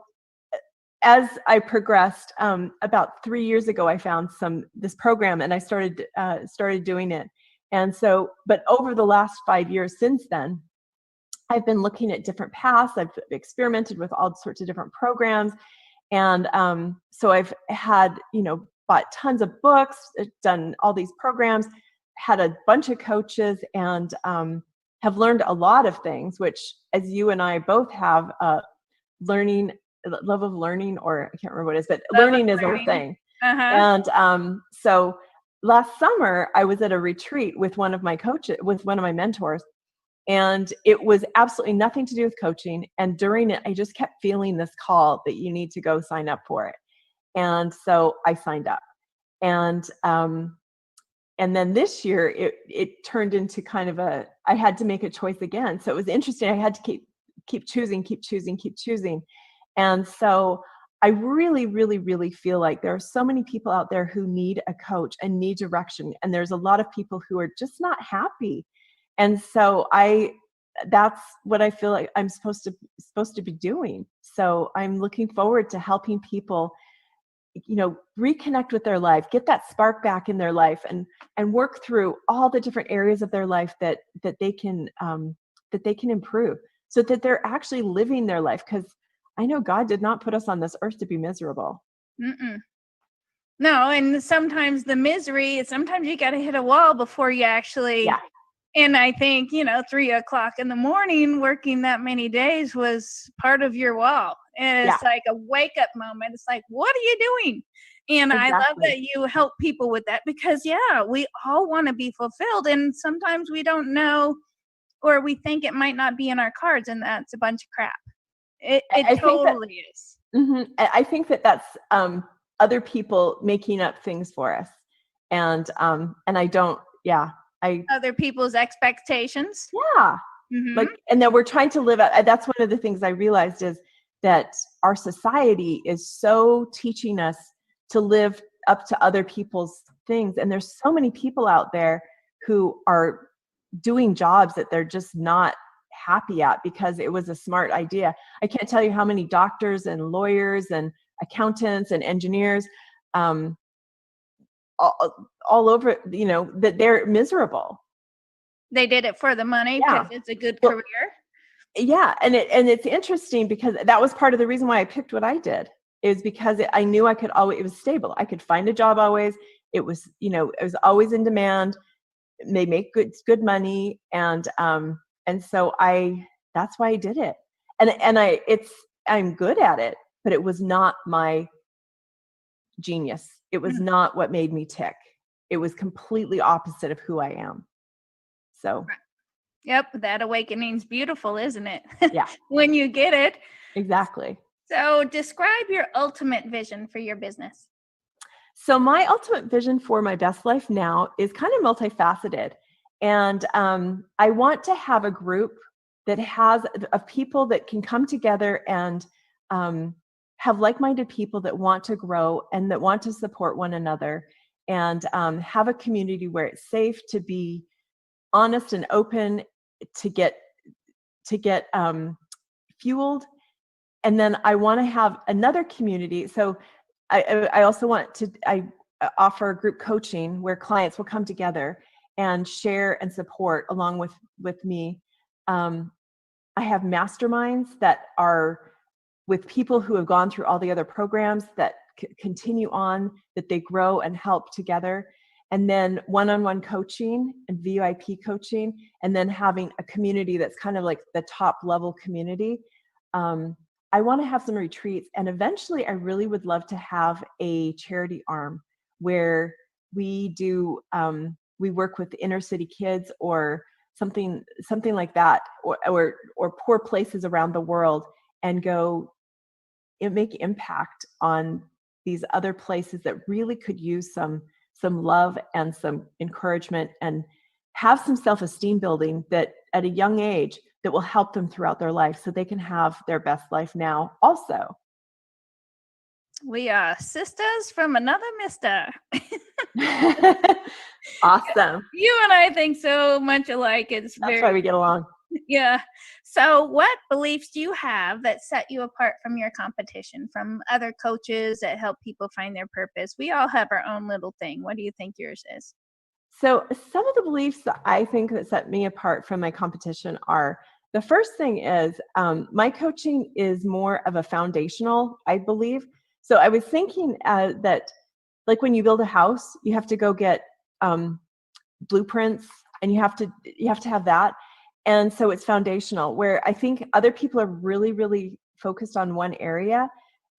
as I progressed, about 3 years ago, I found this program and I started doing it. And so, but over the last 5 years since then, I've been looking at different paths. I've experimented with all sorts of different programs. And so I've had, bought tons of books, done all these programs, had a bunch of coaches, and have learned a lot of things, which, as you and I both have, love of learning, or I can't remember what it is, but learning is our thing. Uh-huh. And so last summer, I was at a retreat with one of my mentors, and it was absolutely nothing to do with coaching. And during it, I just kept feeling this call that you need to go sign up for it. And so I signed up. And then this year, it turned into kind of I had to make a choice again. So it was interesting. I had to keep choosing. And so I really, really, really feel like there are so many people out there who need a coach and need direction. And there's a lot of people who are just not happy. And so that's what I feel like I'm supposed to be doing. So I'm looking forward to helping people reconnect with their life, get that spark back in their life, and work through all the different areas of their life that they can improve, so that they're actually living their life. Because I know God did not put us on this earth to be miserable. Mm-mm. No, and sometimes the misery, sometimes you got to hit a wall before you actually. Yeah. And I think, 3:00 in the morning working that many days was part of your wall. And it's like a wake up moment. It's like, what are you doing? And I love that you help people with that, because we all want to be fulfilled. And sometimes we don't know, or we think it might not be in our cards, and that's a bunch of crap. It totally is. Mm-hmm. I think that's other people making up things for us. And I don't, other people's expectations. Yeah. Mm-hmm. And then we're trying to live out. That's one of the things I realized, is that our society is so teaching us to live up to other people's things. And there's so many people out there who are doing jobs that they're just not happy at because it was a smart idea. I can't tell you how many doctors and lawyers and accountants and engineers, all over, that they're miserable. They did it for the money because it's a good career. Yeah. And it's interesting, because that was part of the reason why I picked what I did, is because I knew I could always, it was stable. I could find a job always. It was, it was always in demand. They make good money. And so that's why I did it. And I'm good at it, but it was not my genius. It was not what made me tick. It was completely opposite of who I am. So. Yep. That awakening's beautiful, isn't it? Yeah. When you get it. Exactly. So describe your ultimate vision for your business. So my ultimate vision for my best life now is kind of multifaceted. And I want to have a group that has of people that can come together and have like-minded people that want to grow and that want to support one another, and have a community where it's safe to be honest and open, to get fueled. And then I want to have another community. So I also want to offer group coaching where clients will come together and share and support along with me. I have masterminds that are with people who have gone through all the other programs that continue on, that they grow and help together. And then one-on-one coaching and VIP coaching, and then having a community that's kind of like the top level community. I want to have some retreats, and eventually I really would love to have a charity arm where we do, we work with inner city kids or something like that, or poor places around the world, and go make impact on these other places that really could use some love and some encouragement, and have some self-esteem building that at a young age that will help them throughout their life, so they can have their best life now also. We are sisters from another mister. Awesome. You and I think so much alike. That's why we get along. Yeah. So what beliefs do you have that set you apart from your competition, from other coaches that help people find their purpose? We all have our own little thing. What do you think yours is? So some of the beliefs that I think that set me apart from my competition are, the first thing is my coaching is more of a foundational, I believe. So I was thinking that, like when you build a house, you have to go get blueprints, and you have to have that. And so it's foundational, where I think other people are really, really focused on one area,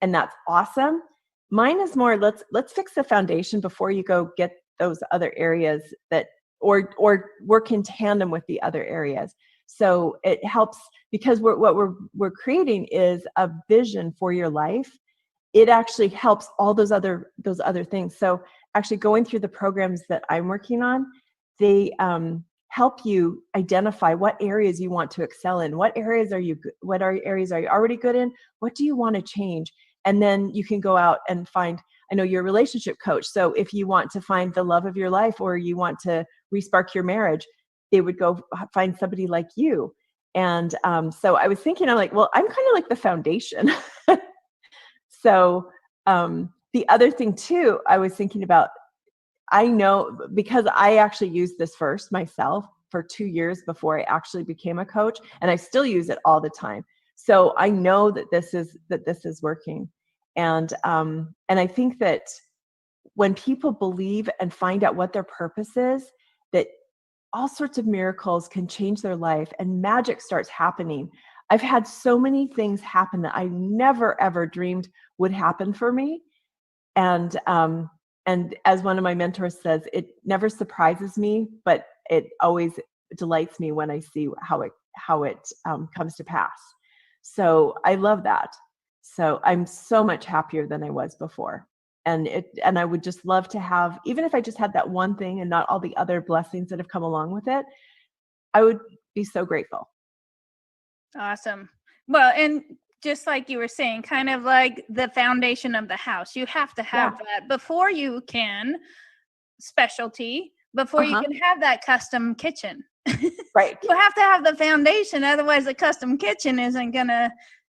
and that's awesome. Mine is more, let's fix the foundation before you go get those other areas that, or work in tandem with the other areas. So it helps, because what we're creating is a vision for your life. It actually helps all those other things. So actually going through the programs that I'm working on, they help you identify what areas you want to excel in. What areas are you already good in? What do you want to change? And then you can go out and find, I know you're a relationship coach. So if you want to find the love of your life, or you want to respark your marriage, they would go find somebody like you. And so I was thinking, I'm like, well, I'm kind of like the foundation. So the other thing too, I was thinking about, I know because I actually used this first myself for 2 years before I actually became a coach, and I still use it all the time. So I know that this is working. And I think that when people believe and find out what their purpose is, that all sorts of miracles can change their life and magic starts happening. I've had so many things happen that I never ever dreamed would happen for me. And as one of my mentors says, it never surprises me, but it always delights me when I see how it comes to pass. So I love that. So I'm so much happier than I was before. And I would just love to have, even if I just had that one thing and not all the other blessings that have come along with it, I would be so grateful. Awesome. Well, and just like you were saying, kind of like the foundation of the house, you have to have that before you can specialty, before you can have that custom kitchen. Right. You have to have the foundation. Otherwise the custom kitchen isn't going to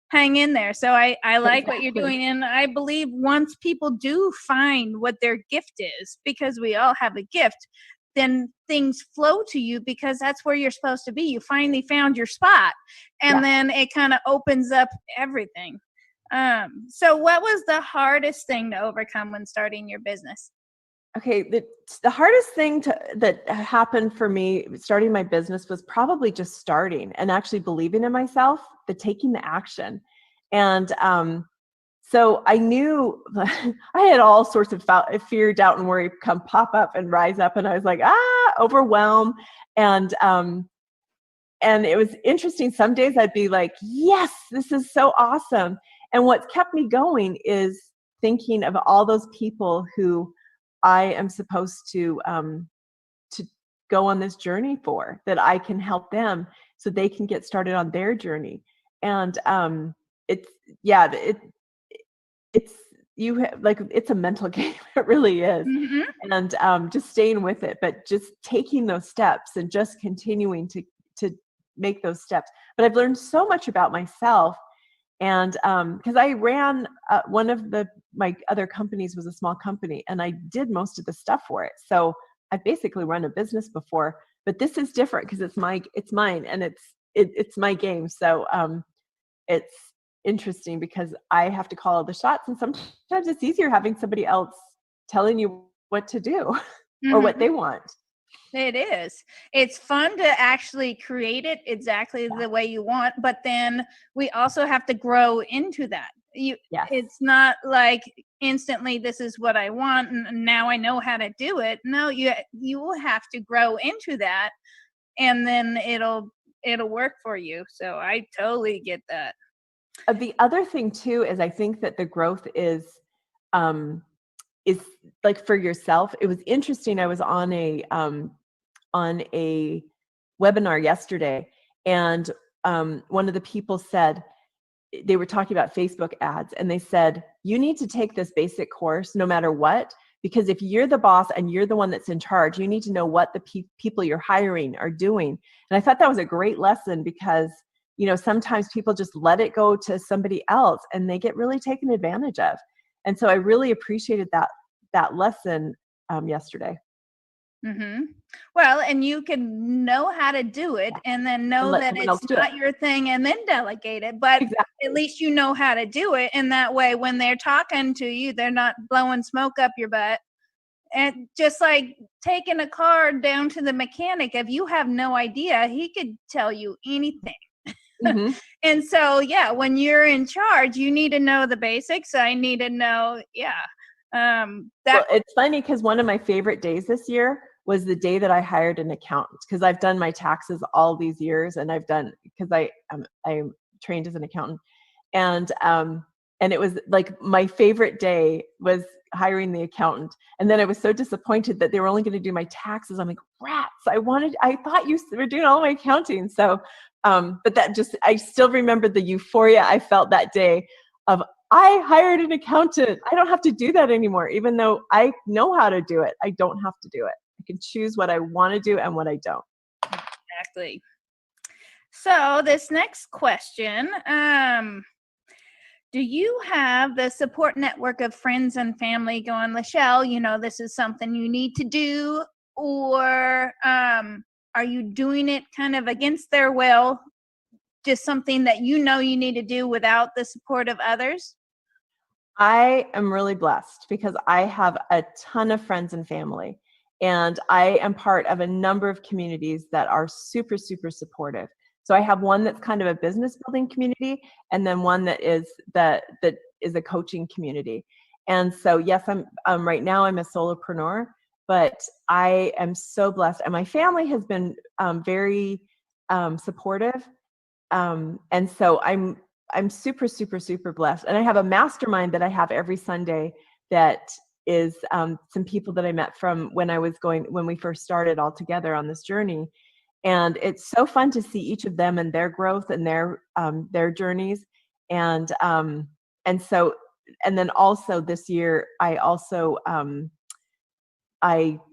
hang in there. So I like what you're doing. And I believe once people do find what their gift is, because we all have a gift, then things flow to you because that's where you're supposed to be. You finally found your spot, and then it kind of opens up everything. So what was the hardest thing to overcome when starting your business? Okay, the hardest thing that happened for me starting my business was probably just starting and actually believing in myself, taking the action. And so I knew I had all sorts of fear, doubt, and worry pop up and rise up, and I was like, overwhelmed. And it was interesting. Some days I'd be like, yes, this is so awesome. And what's kept me going is thinking of all those people who I am supposed to go on this journey for, that I can help them so they can get started on their journey. And it's it's a mental game. It really is. Mm-hmm. And just staying with it, but just taking those steps and just continuing to make those steps. But I've learned so much about myself. And because I ran one of my other companies was a small company, and I did most of the stuff for it. So I basically run a business before, but this is different because it's mine, and it's my game. So it's interesting because I have to call all the shots, and sometimes it's easier having somebody else telling you what to do or what they want. It is. It's fun to actually create it exactly the way you want, but then we also have to grow into that. It's not like instantly this is what I want and now I know how to do it. No, you will have to grow into that, and then it'll work for you. So I totally get that. The other thing too is I think that the growth is like for yourself. It was interesting. I was on a webinar yesterday, and one of the people said, they were talking about Facebook ads, and they said, you need to take this basic course no matter what, because if you're the boss and you're the one that's in charge, you need to know what the people you're hiring are doing. And I thought that was a great lesson because, sometimes people just let it go to somebody else and they get really taken advantage of. And so I really appreciated that lesson yesterday. Mm-hmm. Well, and you can know how to do it and then know that it's not your thing and then delegate it, but at least you know how to do it. And that way, when they're talking to you, they're not blowing smoke up your butt. And just like taking a car down to the mechanic, if you have no idea, he could tell you anything. Mm-hmm. And so, when you're in charge, you need to know the basics. I need to know, it's funny because one of my favorite days this year was the day that I hired an accountant, because I've done my taxes all these years, and because I'm trained as an accountant, and it was like my favorite day was hiring the accountant. And then I was so disappointed that they were only going to do my taxes. I'm like, rats! I thought you were doing all my accounting. So, but I still remember the euphoria I felt that day of, I hired an accountant. I don't have to do that anymore. Even though I know how to do it, I don't have to do it. I can choose what I want to do and what I don't. Exactly. So this next question, Do you have the support network of friends and family going, LaSchelle, this is something you need to do? Or are you doing it kind of against their will, just something that you need to do without the support of others? I am really blessed because I have a ton of friends and family, and I am part of a number of communities that are super, super supportive. So I have one that's kind of a business building community, and then one that is a coaching community. And so, yes, I'm right now I'm a solopreneur, but I am so blessed, and my family has been very supportive. And so I'm super, super, super blessed. And I have a mastermind that I have every Sunday that is some people that I met from when we first started all together on this journey. And it's so fun to see each of them and their growth and their journeys. And so, and then also this year, I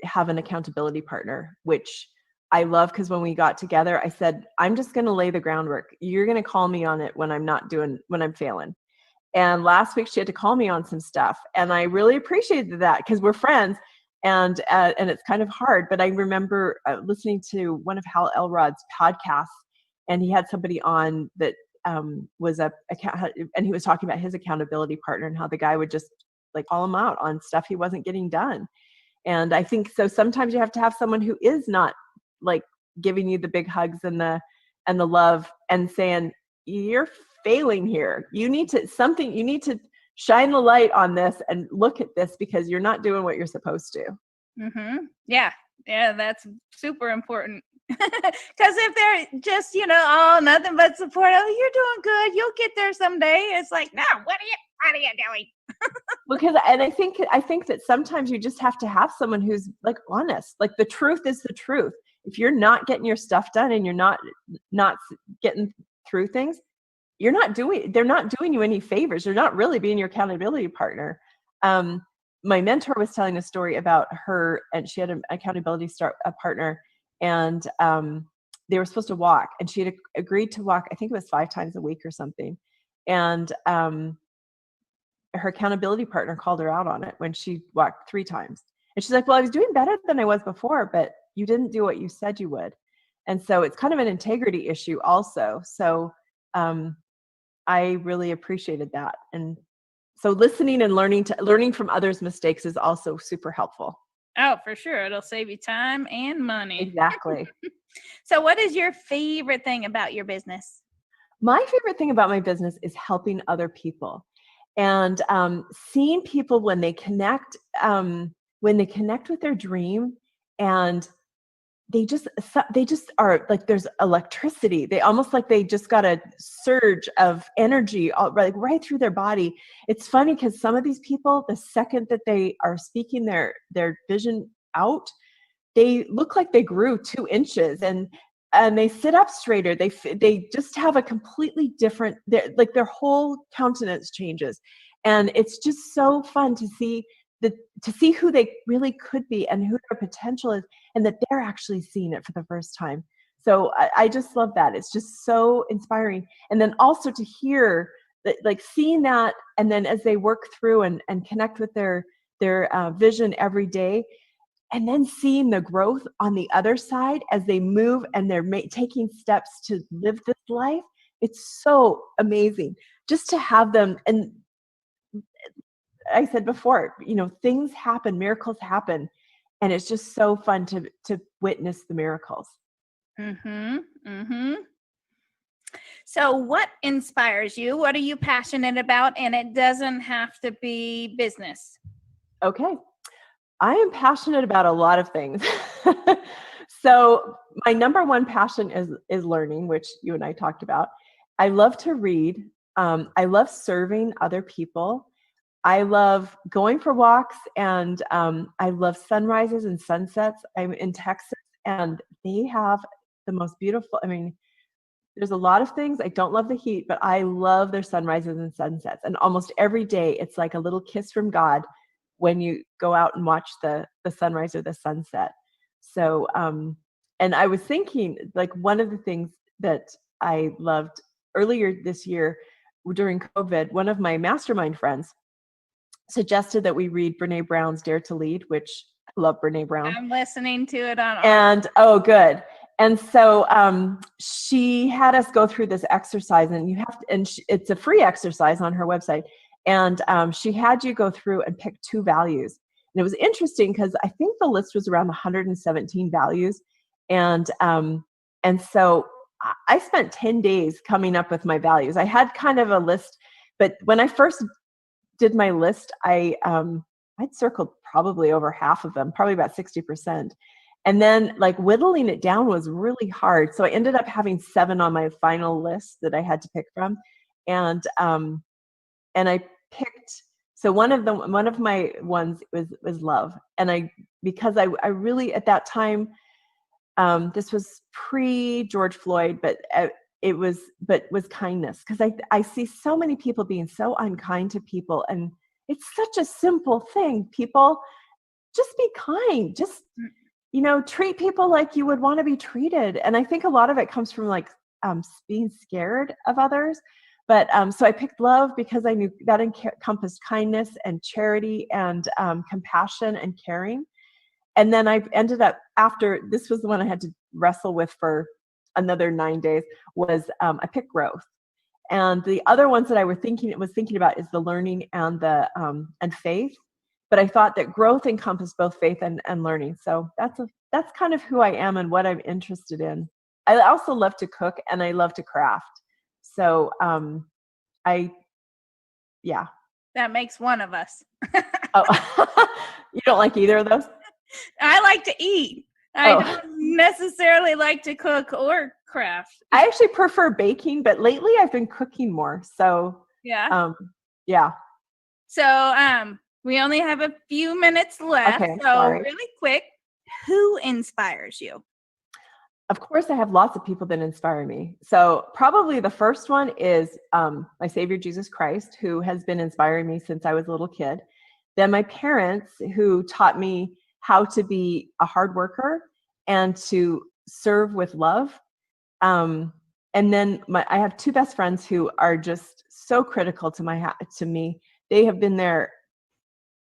have an accountability partner, which I love, because when we got together, I said, I'm just going to lay the groundwork. You're going to call me on it when I'm failing. And last week she had to call me on some stuff, and I really appreciated that because we're friends, and it's kind of hard. But I remember listening to one of Hal Elrod's podcasts, and he had somebody on that and he was talking about his accountability partner and how the guy would just like call him out on stuff he wasn't getting done. And I think so sometimes you have to have someone who is not like giving you the big hugs and the love and saying, you're failing here. You need to shine the light on this and look at this because you're not doing what you're supposed to. Mm-hmm. Yeah, that's super important. Because if they're just, oh, nothing but support, oh, you're doing good, you'll get there someday. It's like, no, what are you doing? And I think that sometimes you just have to have someone who's like honest. Like the truth is the truth. If you're not getting your stuff done and you're not getting through things, they're not doing you any favors. You're not really being your accountability partner. My mentor was telling a story about her, and she had an accountability partner, and they were supposed to walk, and she had agreed to walk, I think it was 5 times a week or something. And her accountability partner called her out on it when she walked 3 times. And she's like, well, I was doing better than I was before, but you didn't do what you said you would. And so it's kind of an integrity issue also. So I really appreciated that. And so listening and learning from others' mistakes is also super helpful. Oh, for sure. It'll save you time and money. Exactly. So what is your favorite thing about your business? My favorite thing about my business is helping other people. And seeing people when they connect with their dream, and they just are like, there's electricity. They almost like they just got a surge of energy right through their body. It's funny because some of these people, the second that they are speaking their vision out, they look like they grew 2 inches, and they sit up straighter. They just have a completely different, their whole countenance changes. And it's just so fun to see who they really could be and who their potential is, and that they're actually seeing it for the first time. So I just love that. It's just so inspiring. And then also to hear that, like seeing that, and then as they work through and connect with their vision every day, and then seeing the growth on the other side as they move and they're taking steps to live this life. It's so amazing just to have them. And I said before, things happen, miracles happen, and it's just so fun to witness the miracles. Mm-hmm. Mm-hmm. So what inspires you? What are you passionate about? And it doesn't have to be business. Okay. I am passionate about a lot of things. So my number one passion is learning, which you and I talked about. I love to read. I love serving other people. I love going for walks, and I love sunrises and sunsets. I'm in Texas, and they have the most beautiful, there's a lot of things. I don't love the heat, but I love their sunrises and sunsets. And almost every day, it's like a little kiss from God when you go out and watch the sunrise or the sunset. So, and I was thinking, like, one of the things that I loved earlier this year, during COVID, one of my mastermind friends suggested that we read Brene Brown's Dare to Lead, which I love Brene Brown. I'm listening to it on. And oh, good. And so she had us go through this exercise, and you have to, and it's a free exercise on her website. And she had you go through and pick 2 values. And it was interesting because I think the list was around 117 values. And so I spent 10 days coming up with my values. I had kind of a list, but when I first did my list, I'd circled probably over half of them, probably about 60%. And then like whittling it down was really hard. So I ended up having 7 on my final list that I had to pick from. And I picked, so one of my ones was love. And because I really, at that time, this was pre George Floyd, but was kindness. Because I see so many people being so unkind to people, and it's such a simple thing. People, just be kind. Just, treat people like you would want to be treated. And I think a lot of it comes from like being scared of others. But so I picked love because I knew that encompassed kindness and charity and compassion and caring. And then I ended up, after, this was the one I had to wrestle with for another 9 days, was I picked growth. And the other ones that I was thinking about is the learning and the and faith. But I thought that growth encompassed both faith and learning. So that's kind of who I am and what I'm interested in. I also love to cook and I love to craft. So yeah. That makes one of us. Oh, you don't like either of those? I like to eat. I don't necessarily like to cook or craft. I actually prefer baking, but lately I've been cooking more. So yeah. Yeah. So we only have a few minutes left. Okay, so sorry. Really quick, who inspires you? Of course, I have lots of people that inspire me. So probably the first one is my Savior, Jesus Christ, who has been inspiring me since I was a little kid. Then my parents, who taught me how to be a hard worker and to serve with love. And then I have 2 best friends who are just so critical to me. They have been there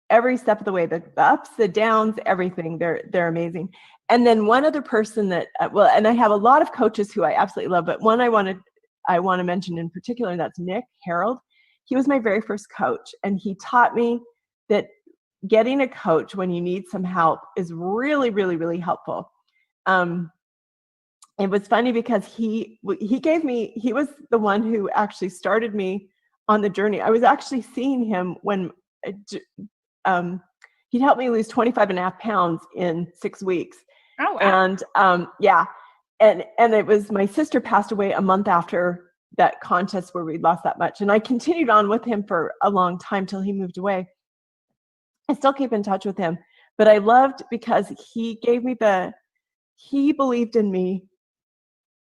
every step of the way, the ups, the downs, everything. They're amazing. And then one other person that, and I have a lot of coaches who I absolutely love, but one I want to mention in particular, and that's Nick Harold. He was my very first coach, and he taught me that getting a coach when you need some help is really, really, really helpful. It was funny because he was the one who actually started me on the journey. I was actually seeing him when he'd helped me lose 25.5 pounds in 6 weeks. Oh, wow. And and it was, my sister passed away a month after that contest where we lost that much. And I continued on with him for a long time till he moved away. I still keep in touch with him, but I loved because he believed in me,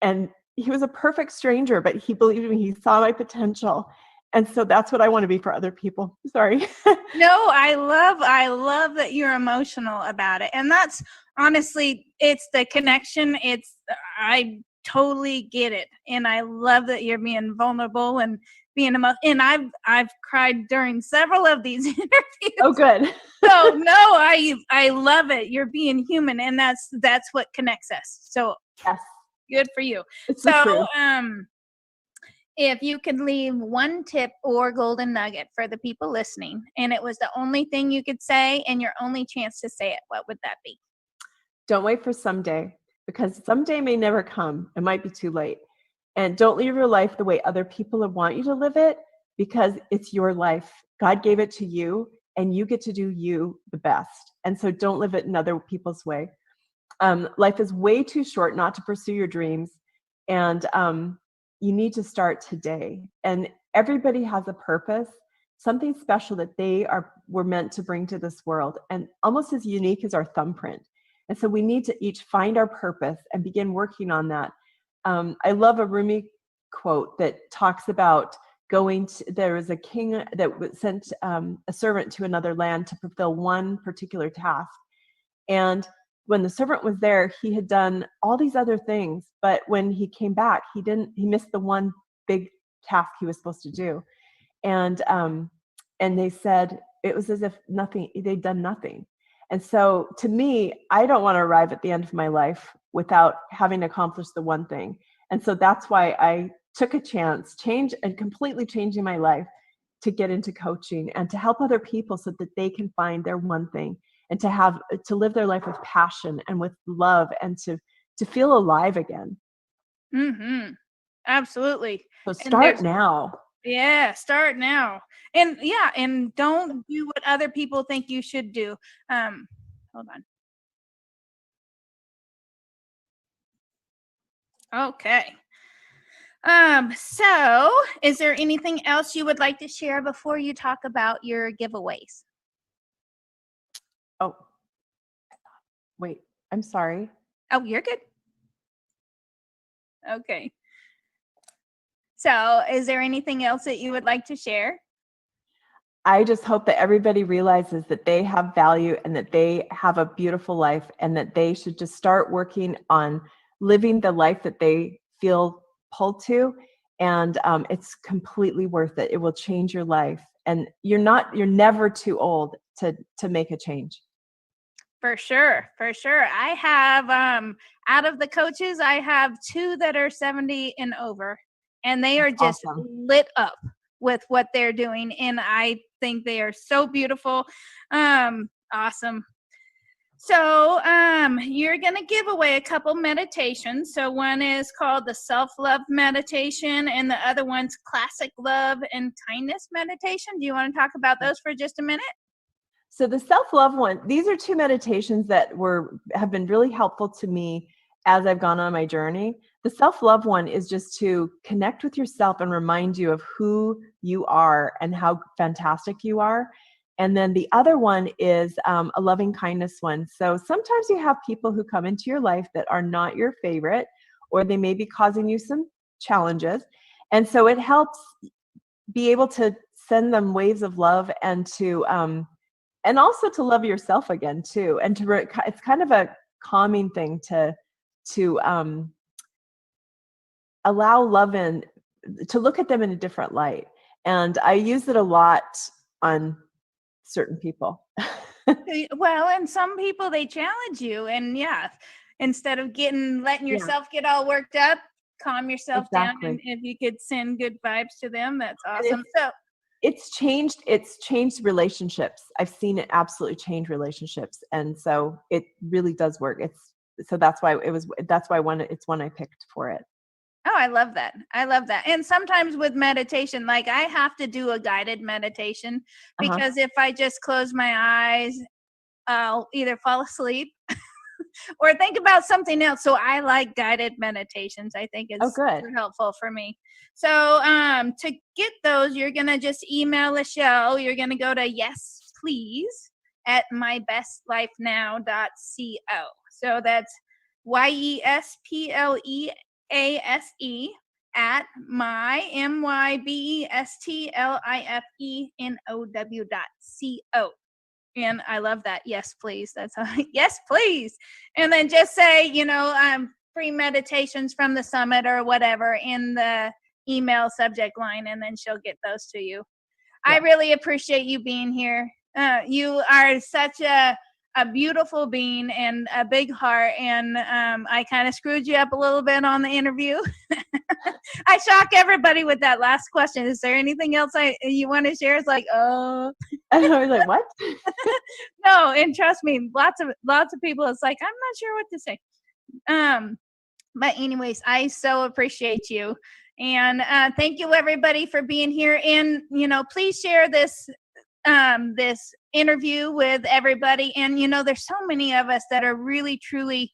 and he was a perfect stranger, but he believed in me. He saw my potential. And so that's what I want to be for other people. Sorry. No, I love that you're emotional about it. And that's honestly, it's the connection. I totally get it. And I love that you're being vulnerable and being emotional. And I've cried during several of these interviews. Oh, good. So no, I love it. You're being human, and that's what connects us. So yes, good for you. It's so true. If you could leave one tip or golden nugget for the people listening, and it was the only thing you could say and your only chance to say it, what would that be? Don't wait for someday, because someday may never come. It might be too late. And don't live your life the way other people want you to live it, because it's your life. God gave it to you, and you get to do you the best. And so don't live it in other people's way. Life is way too short not to pursue your dreams. And you need to start today. And everybody has a purpose, something special that were meant to bring to this world, and almost as unique as our thumbprint. And so we need to each find our purpose and begin working on that. I love a Rumi quote that talks about there was a king that sent a servant to another land to fulfill one particular task. And when the servant was there, he had done all these other things, but when he came back, he missed the one big task he was supposed to do. And they said it was as if they'd done nothing. And so to me, I don't want to arrive at the end of my life without having accomplished the one thing. And so that's why I took a chance, completely changing my life to get into coaching and to help other people so that they can find their one thing and to live their life with passion and with love and to feel alive again. Mm-hmm. Absolutely. So start now. Yeah, start now. And don't do what other people think you should do. Hold on. Okay. So is there anything else you would like to share before you talk about your giveaways? Oh, wait, I'm sorry. Oh, you're good. Okay. So is there anything else that you would like to share? I just hope that everybody realizes that they have value and that they have a beautiful life and that they should just start working on living the life that they feel pulled to. And it's completely worth it. It will change your life. And you're never too old to make a change. For sure. I have, out of the coaches, I have 2 that are 70 and over, and they are just awesome. Lit up with what they're doing. And I think they are so beautiful. Awesome. So, you're going to give away a couple meditations. So one is called the self-love meditation and the other one's classic love and kindness meditation. Do you want to talk about those for just a minute? So the self-love one, these are 2 meditations that have been really helpful to me as I've gone on my journey. The self-love one is just to connect with yourself and remind you of who you are and how fantastic you are. And then the other one is a loving kindness one. So sometimes you have people who come into your life that are not your favorite, or they may be causing you some challenges. And so it helps be able to send them waves of love and and also to love yourself again too. And it's kind of a calming thing to allow love to look at them in a different light. And I use it a lot on certain people. Well, and some people, they challenge you, and instead of letting yourself get all worked up, calm yourself down. And if you could send good vibes to them, that's awesome. So it's changed relationships. I've seen it absolutely change relationships. And so it really does work. That's why it's one I picked for it. Oh, I love that. And sometimes with meditation, like I have to do a guided meditation because if I just close my eyes, I'll either fall asleep or think about something else. So I like guided meditations. I think it's super helpful for me. So to get those, you're going to just email LaSchelle. You're going to go to yesplease@mybestlifenow.co. So that's YESPLEASE at mybestlifenow.co. And I love that. Yes, please. That's how. Yes, please. And then just say, free meditations from the summit or whatever in the email subject line, and then she'll get those to you. Yeah. I really appreciate you being here. You are such a beautiful being and a big heart, and I kind of screwed you up a little bit on the interview. I shock everybody with that last question. Is there anything else you want to share? It's like, oh. And I was like, what? No, and trust me, lots of people, it's like, I'm not sure what to say. But anyways, I so appreciate you. And thank you everybody for being here. And, please share this interview with everybody. And, there's so many of us that are really, truly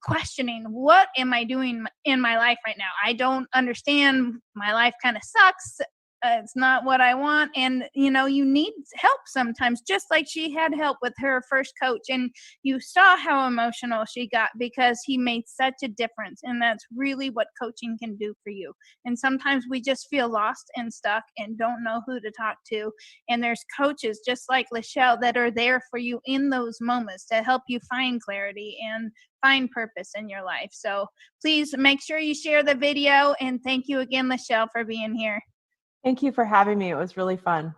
questioning, what am I doing in my life right now? I don't understand. My life kind of sucks. it's not what I want. And, you need help sometimes, just like she had help with her first coach. And you saw how emotional she got because he made such a difference. And that's really what coaching can do for you. And sometimes we just feel lost and stuck and don't know who to talk to. And there's coaches just like LaSchelle that are there for you in those moments to help you find clarity and find purpose in your life. So please make sure you share the video. And thank you again, LaSchelle, for being here. Thank you for having me. It was really fun.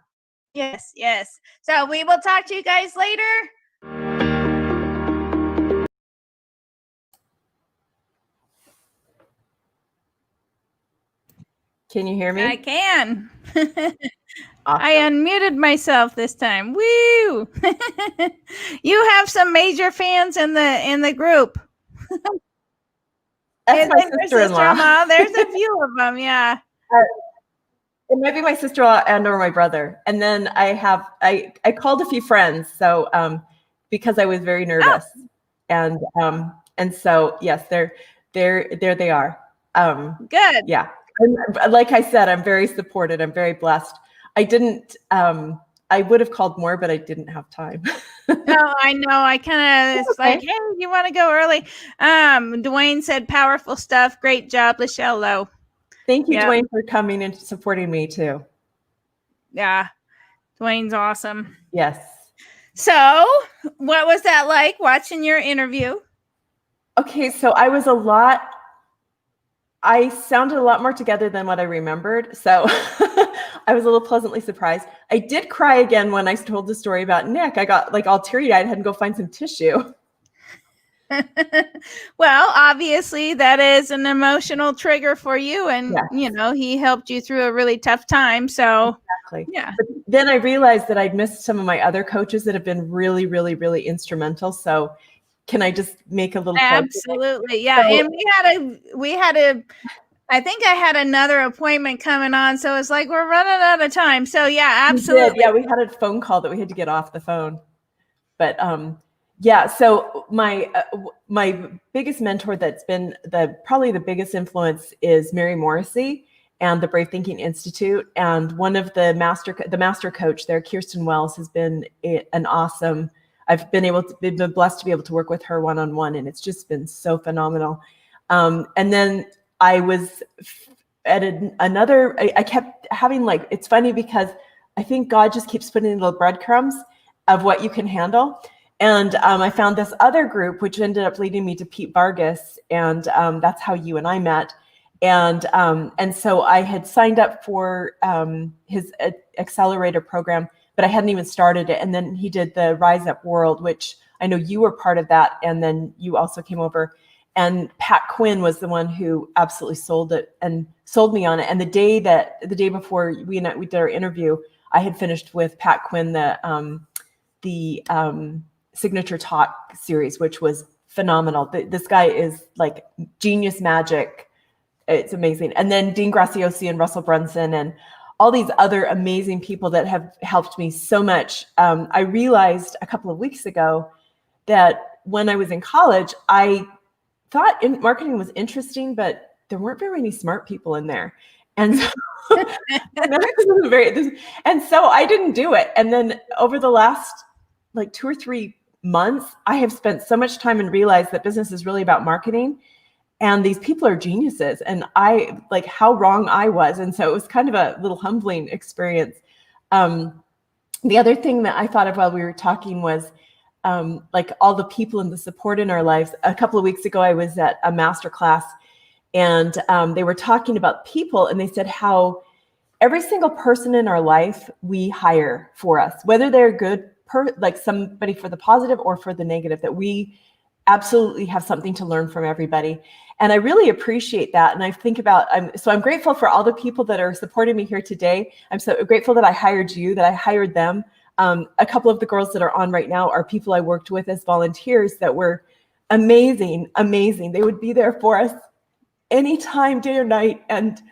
Yes, yes. So we will talk to you guys later. Can you hear me? I can. Awesome. I unmuted myself this time. Woo! You have some major fans in the group. That's my sister-in-law. There's a few of them, yeah. It might be my sister-in-law and or my brother. And then I called a few friends, so because I was very nervous. Oh. And so yes, there they are. Good. Yeah. Like I said, I'm very supported. I'm very blessed. I would have called more, but I didn't have time. No, I know. I kind of like, hey, you want to go early? Dwayne said powerful stuff. Great job, LaSchelle Low. Thank you, Dwayne, for coming and supporting me too. Yeah. Dwayne's awesome. Yes. So what was that like watching your interview? Okay. So I sounded a lot more together than what I remembered. So I was a little pleasantly surprised. I did cry again when I told the story about Nick. I got like all teary-eyed, had to go find some tissue. Well, obviously that is an emotional trigger for you. And, yes. He helped you through a really tough time. So exactly. Yeah. But then I realized that I'd missed some of my other coaches that have been really, really, really instrumental. So can I just make a little plug? Absolutely. Yeah. So, and we had a, I think I had another appointment coming on. So it's like, we're running out of time. So yeah, absolutely. Yeah. We had a phone call that we had to get off the phone, but, yeah. So my biggest mentor that's been probably the biggest influence is Mary Morrissey and the Brave Thinking Institute. And one of the master coach there, Kirsten Wells, has been an awesome. I've been blessed to be able to work with her one-on-one, and it's just been so phenomenal. And then I was at another. I kept having it's funny because I think God just keeps putting little breadcrumbs of what you can handle. And I found this other group, which ended up leading me to Pete Vargas, and that's how you and I met. And so I had signed up for his accelerator program, but I hadn't even started it. And then he did the Rise Up World, which I know you were part of that, and then you also came over. And Pat Quinn was the one who absolutely sold me on it. And the day before we did our interview, I had finished with Pat Quinn the signature talk series, which was phenomenal. This guy is like genius magic. It's amazing. And then Dean Graciosi and Russell Brunson and all these other amazing people that have helped me so much. I realized a couple of weeks ago that when I was in college, I thought marketing was interesting, but there weren't very many smart people in there. And so, and so I didn't do it. And then over the last 2 or 3 months, I have spent so much time and realized that business is really about marketing, and these people are geniuses, and I how wrong I was. And so it was kind of a little humbling experience. The other thing that I thought of while we were talking was all the people and the support in our lives. A couple of weeks ago, I was at a master class, and they were talking about people, and they said how every single person in our life we hire for us, whether they're good, somebody for the positive or for the negative, that we absolutely have something to learn from everybody. And I really appreciate that. And I think about, I'm grateful for all the people that are supporting me here today. I'm so grateful that I hired you, that I hired them. A couple of the girls that are on right now are people I worked with as volunteers that were amazing. They would be there for us anytime, day or night. And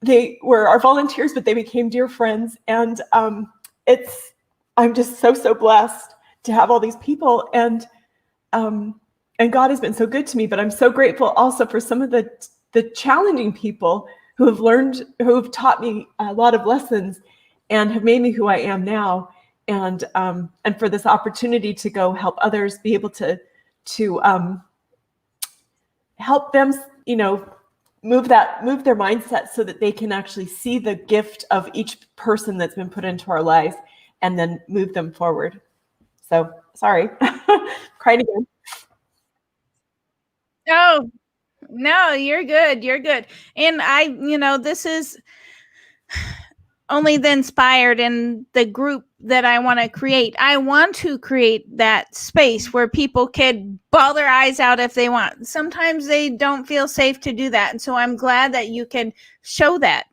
they were our volunteers, but they became dear friends. And I'm just so blessed to have all these people, and God has been so good to me. But I'm so grateful also for some of the challenging people who have taught me a lot of lessons and have made me who I am now. And for this opportunity to go help others be able to help them, move their mindset so that they can actually see the gift of each person that's been put into our lives and then move them forward. So sorry, crying again. Oh, no, you're good. You're good. And this is only the inspired in the group that I want to create. I want to create that space where people can bawl their eyes out if they want. Sometimes they don't feel safe to do that. And so I'm glad that you can show that.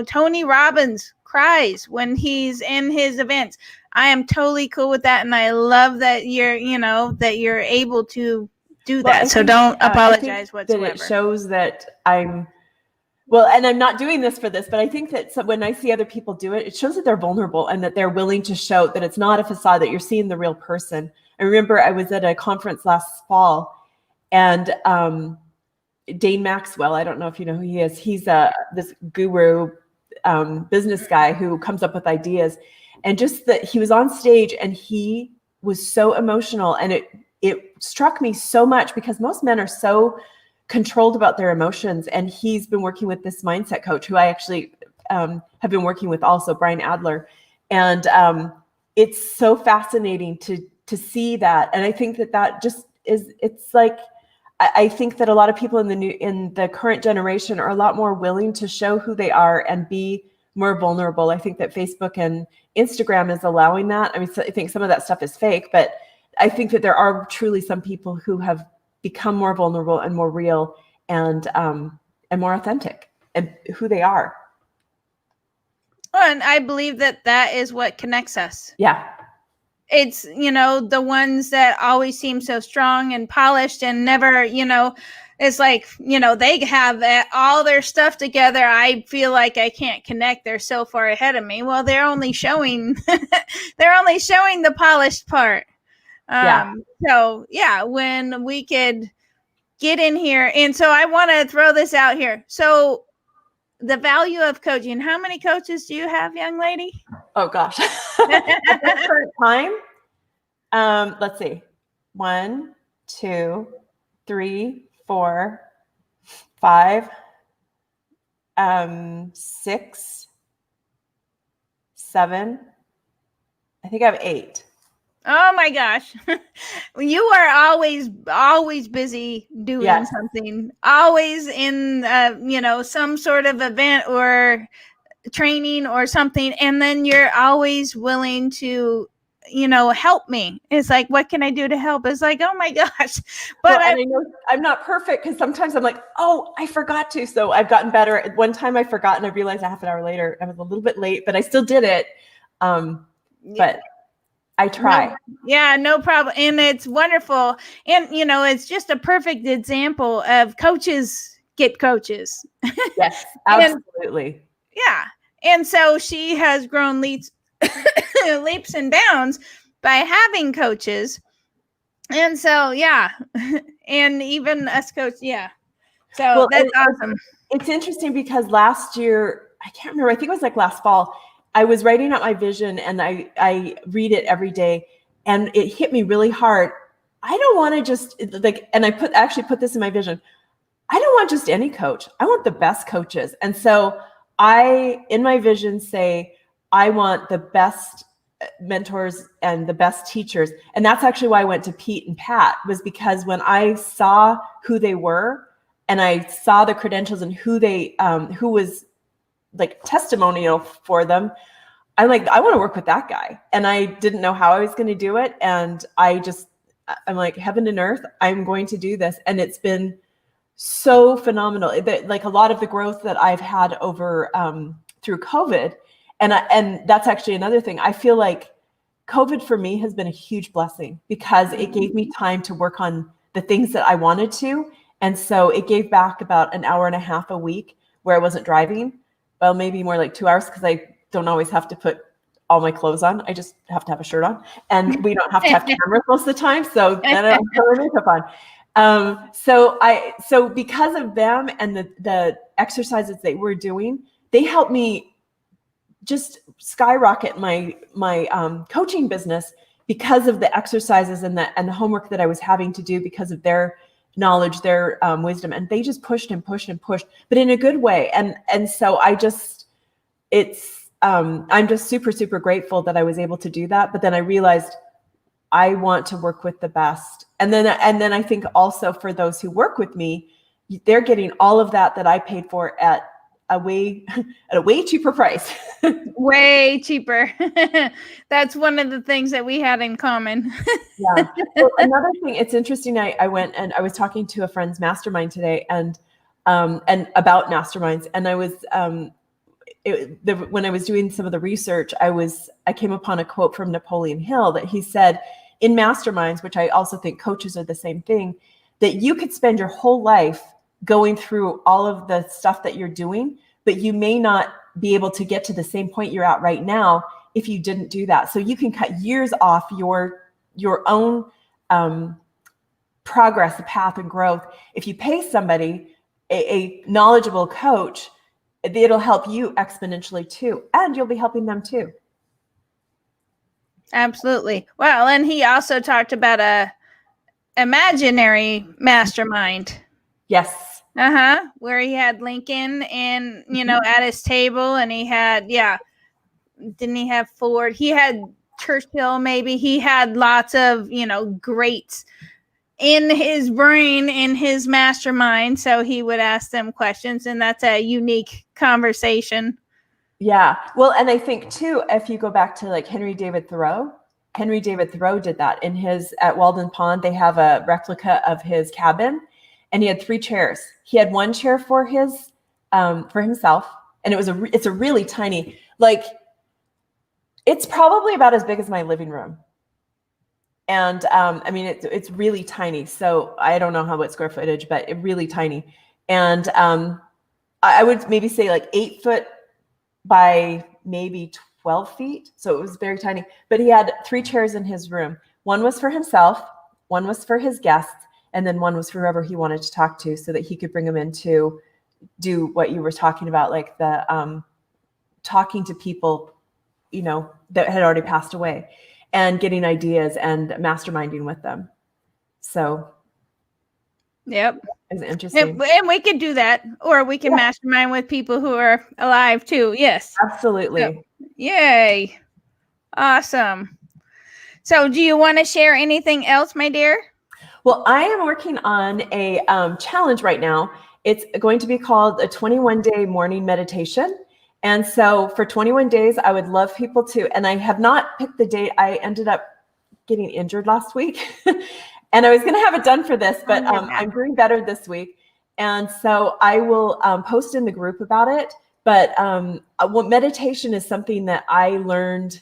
Tony Robbins cries when he's in his events. I am totally cool with that. And I love that you're able to do that. So don't apologize whatsoever. That it shows that and I'm not doing this for this, but I think that when I see other people do it, it shows that they're vulnerable and that they're willing to show that it's not a facade, that you're seeing the real person. I remember I was at a conference last fall, and Dane Maxwell, I don't know if you know who he is. He's this guru business guy who comes up with ideas. And just that he was on stage and he was so emotional, and it struck me so much because most men are so controlled about their emotions. And he's been working with this mindset coach who I actually have been working with also, Brian Adler. And it's so fascinating to see that. And I think that just is, it's like, I think that a lot of people in the current generation are a lot more willing to show who they are and be more vulnerable. I think that Facebook and Instagram is allowing that. I mean, I think some of that stuff is fake, but I think that there are truly some people who have become more vulnerable and more real and more authentic and who they are. And I believe that is what connects us. Yeah. It's, the ones that always seem so strong and polished and never, it's like, they have all their stuff together. I feel like I can't connect. They're so far ahead of me. Well, they're only showing, the polished part. So yeah, when we could get in here. And so I want to throw this out here. So the value of coaching, how many coaches do you have, young lady? Oh gosh. At this current time, let's see. 1, 2, 3, 4, 5, 6, 7. I think I have 8. Oh my gosh. You are always busy doing something, always in, some sort of event or training or something. And then you're always willing to, help me. It's like, what can I do to help? It's like, oh my gosh. But I know I'm not perfect because sometimes I'm like, oh, I forgot to. So I've gotten better. At one time I forgot and I realized a half an hour later I was a little bit late, but I still did it. But I try. No problem. And it's wonderful. And, it's just a perfect example of coaches get coaches. Yes, absolutely. And so she has grown leaps and bounds by having coaches. And so, and even us coach. So that's awesome. It's interesting because last year, I can't remember, I think it was like last fall, I was writing out my vision and I read it every day and it hit me really hard. I don't want to just and I actually put this in my vision. I don't want just any coach. I want the best coaches. And so I, in my vision, say, I want the best mentors and the best teachers. And that's actually why I went to Pete and Pat, was because when I saw who they were and I saw the credentials and who was like testimonial for them, I'm like, I want to work with that guy. And I didn't know how I was going to do it. And I'm like, heaven and earth, I'm going to do this. And it's been so phenomenal. Like a lot of the growth that I've had over through COVID. And that's actually another thing. I feel like COVID for me has been a huge blessing because it gave me time to work on the things that I wanted to. And so it gave back about an hour and a half a week where I wasn't driving. Well, maybe more like 2 hours because I don't always have to put all my clothes on. I just have to have a shirt on, and we don't have to have cameras most of the time. So then I don't put my makeup So because of them and the exercises they were doing, they helped me just skyrocket my coaching business because of the exercises and the homework that I was having to do because of their knowledge, their wisdom, and they just pushed and pushed and pushed, but in a good way. And so I'm just super, super grateful that I was able to do that. But then I realized I want to work with the best. And then I think also for those who work with me, they're getting all of that I paid for at a way cheaper price. Way cheaper. That's one of the things that we had in common. Yeah. Well, another thing, it's interesting. I went and I was talking to a friend's mastermind today, and about masterminds, and I was when I was doing some of the research, I came upon a quote from Napoleon Hill that he said, in masterminds, which I also think coaches are the same thing, that you could spend your whole life going through all of the stuff that you're doing, but you may not be able to get to the same point you're at right now if you didn't do that. So you can cut years off your own progress, path, and growth. If you pay somebody, a knowledgeable coach, it'll help you exponentially too, and you'll be helping them too. Absolutely. Well, and he also talked about a imaginary mastermind. Yes. Where he had Lincoln and, at his table, and he had, didn't he have Ford? He had Churchill, maybe. He had lots of, greats in his brain, in his mastermind. So he would ask them questions, and that's a unique conversation. Yeah. Well, and I think too, if you go back to like Henry David Thoreau did that at Walden Pond. They have a replica of his cabin, and he had 3 chairs. He had 1 chair for himself. And it's a really tiny, like, it's probably about as big as my living room. And I mean, it's really tiny. So I don't know what square footage, but it's really tiny. And I would maybe say like 8 foot by maybe 12 feet. So it was very tiny, but he had 3 chairs in his room. 1 was for himself, 1 was for his guests, and then 1 was for whoever he wanted to talk to, so that he could bring them in to do what you were talking about, like the talking to people, that had already passed away, and getting ideas and masterminding with them. So yep. It's interesting. And we could do that, or we can mastermind with people who are alive too. Yes. Absolutely. So, yay. Awesome. So do you want to share anything else, my dear? Well, I am working on a challenge right now. It's going to be called a 21-day morning meditation. And so for 21 days, I would love people to, and I have not picked the date. I ended up getting injured last week. And I was going to have it done for this, but I'm doing better this week. And so I will post in the group about it. But meditation is something that I learned.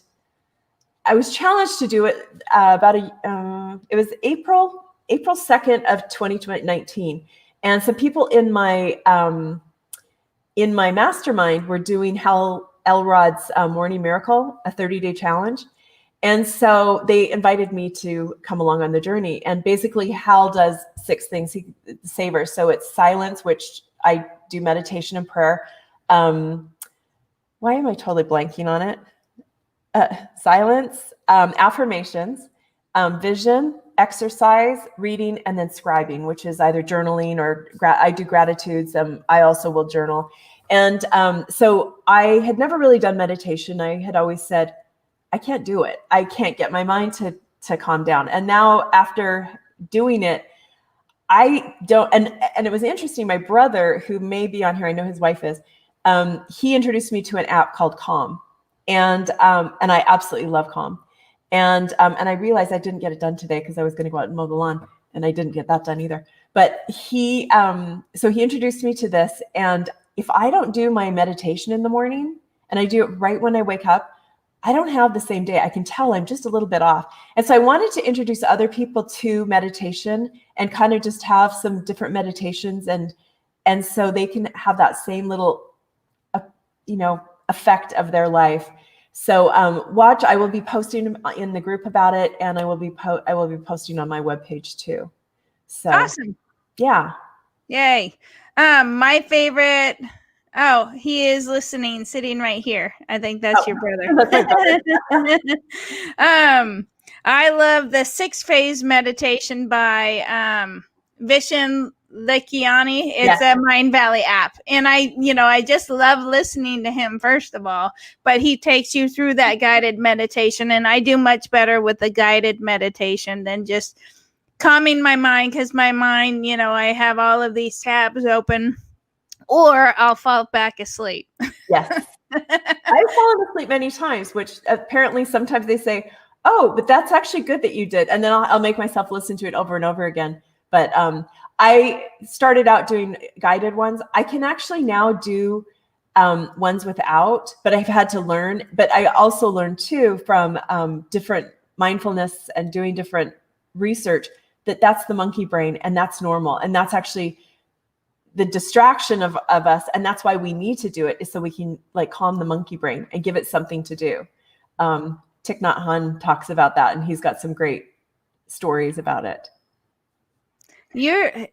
I was challenged to do it it was April 2nd of 2019. And some people in my mastermind were doing Hal Elrod's Morning Miracle, a 30-day challenge. And so they invited me to come along on the journey. And basically Hal does 6 things, savers. So it's silence, which I do meditation and prayer. Why am I totally blanking on it? Silence, affirmations, vision, exercise, reading, and then scribing, which is either journaling or I do gratitudes. I also will journal. And so I had never really done meditation. I had always said, I can't do it. I can't get my mind to calm down. And now after doing it, I don't, and it was interesting. My brother, who may be on here, I know his wife is, he introduced me to an app called Calm. And I absolutely love Calm. And I realized I didn't get it done today because I was going to go out and mow the lawn, and I didn't get that done either. But so he introduced me to this. And if I don't do my meditation in the morning, and I do it right when I wake up, I don't have the same day. I can tell I'm just a little bit off. And so I wanted to introduce other people to meditation and kind of just have some different meditations, and so they can have that same little, effect of their life. So I will be posting in the group about it, and I will be posting on my webpage too. So Awesome. yeah. Yay. My favorite. Oh, he is listening, sitting right here. I think that's your brother. That's my brother. I love the 6-phase meditation by Vishen Lakiani. It's a Mind Valley app. And I just love listening to him, first of all, but he takes you through that guided meditation. And I do much better with the guided meditation than just calming my mind, because my mind, I have all of these tabs open, or I'll fall back asleep. Yes. I've fallen asleep many times, which apparently sometimes they say, oh, but that's actually good that you did. And then I'll make myself listen to it over and over again. But I started out doing guided ones. I can actually now do ones without, but I've had to learn. But I also learned too from different mindfulness and doing different research that's the monkey brain, and that's normal. And that's actually the distraction of us. And that's why we need to do it, is so we can like calm the monkey brain and give it something to do. Thich Nhat Hanh talks about that, and he's got some great stories about it. The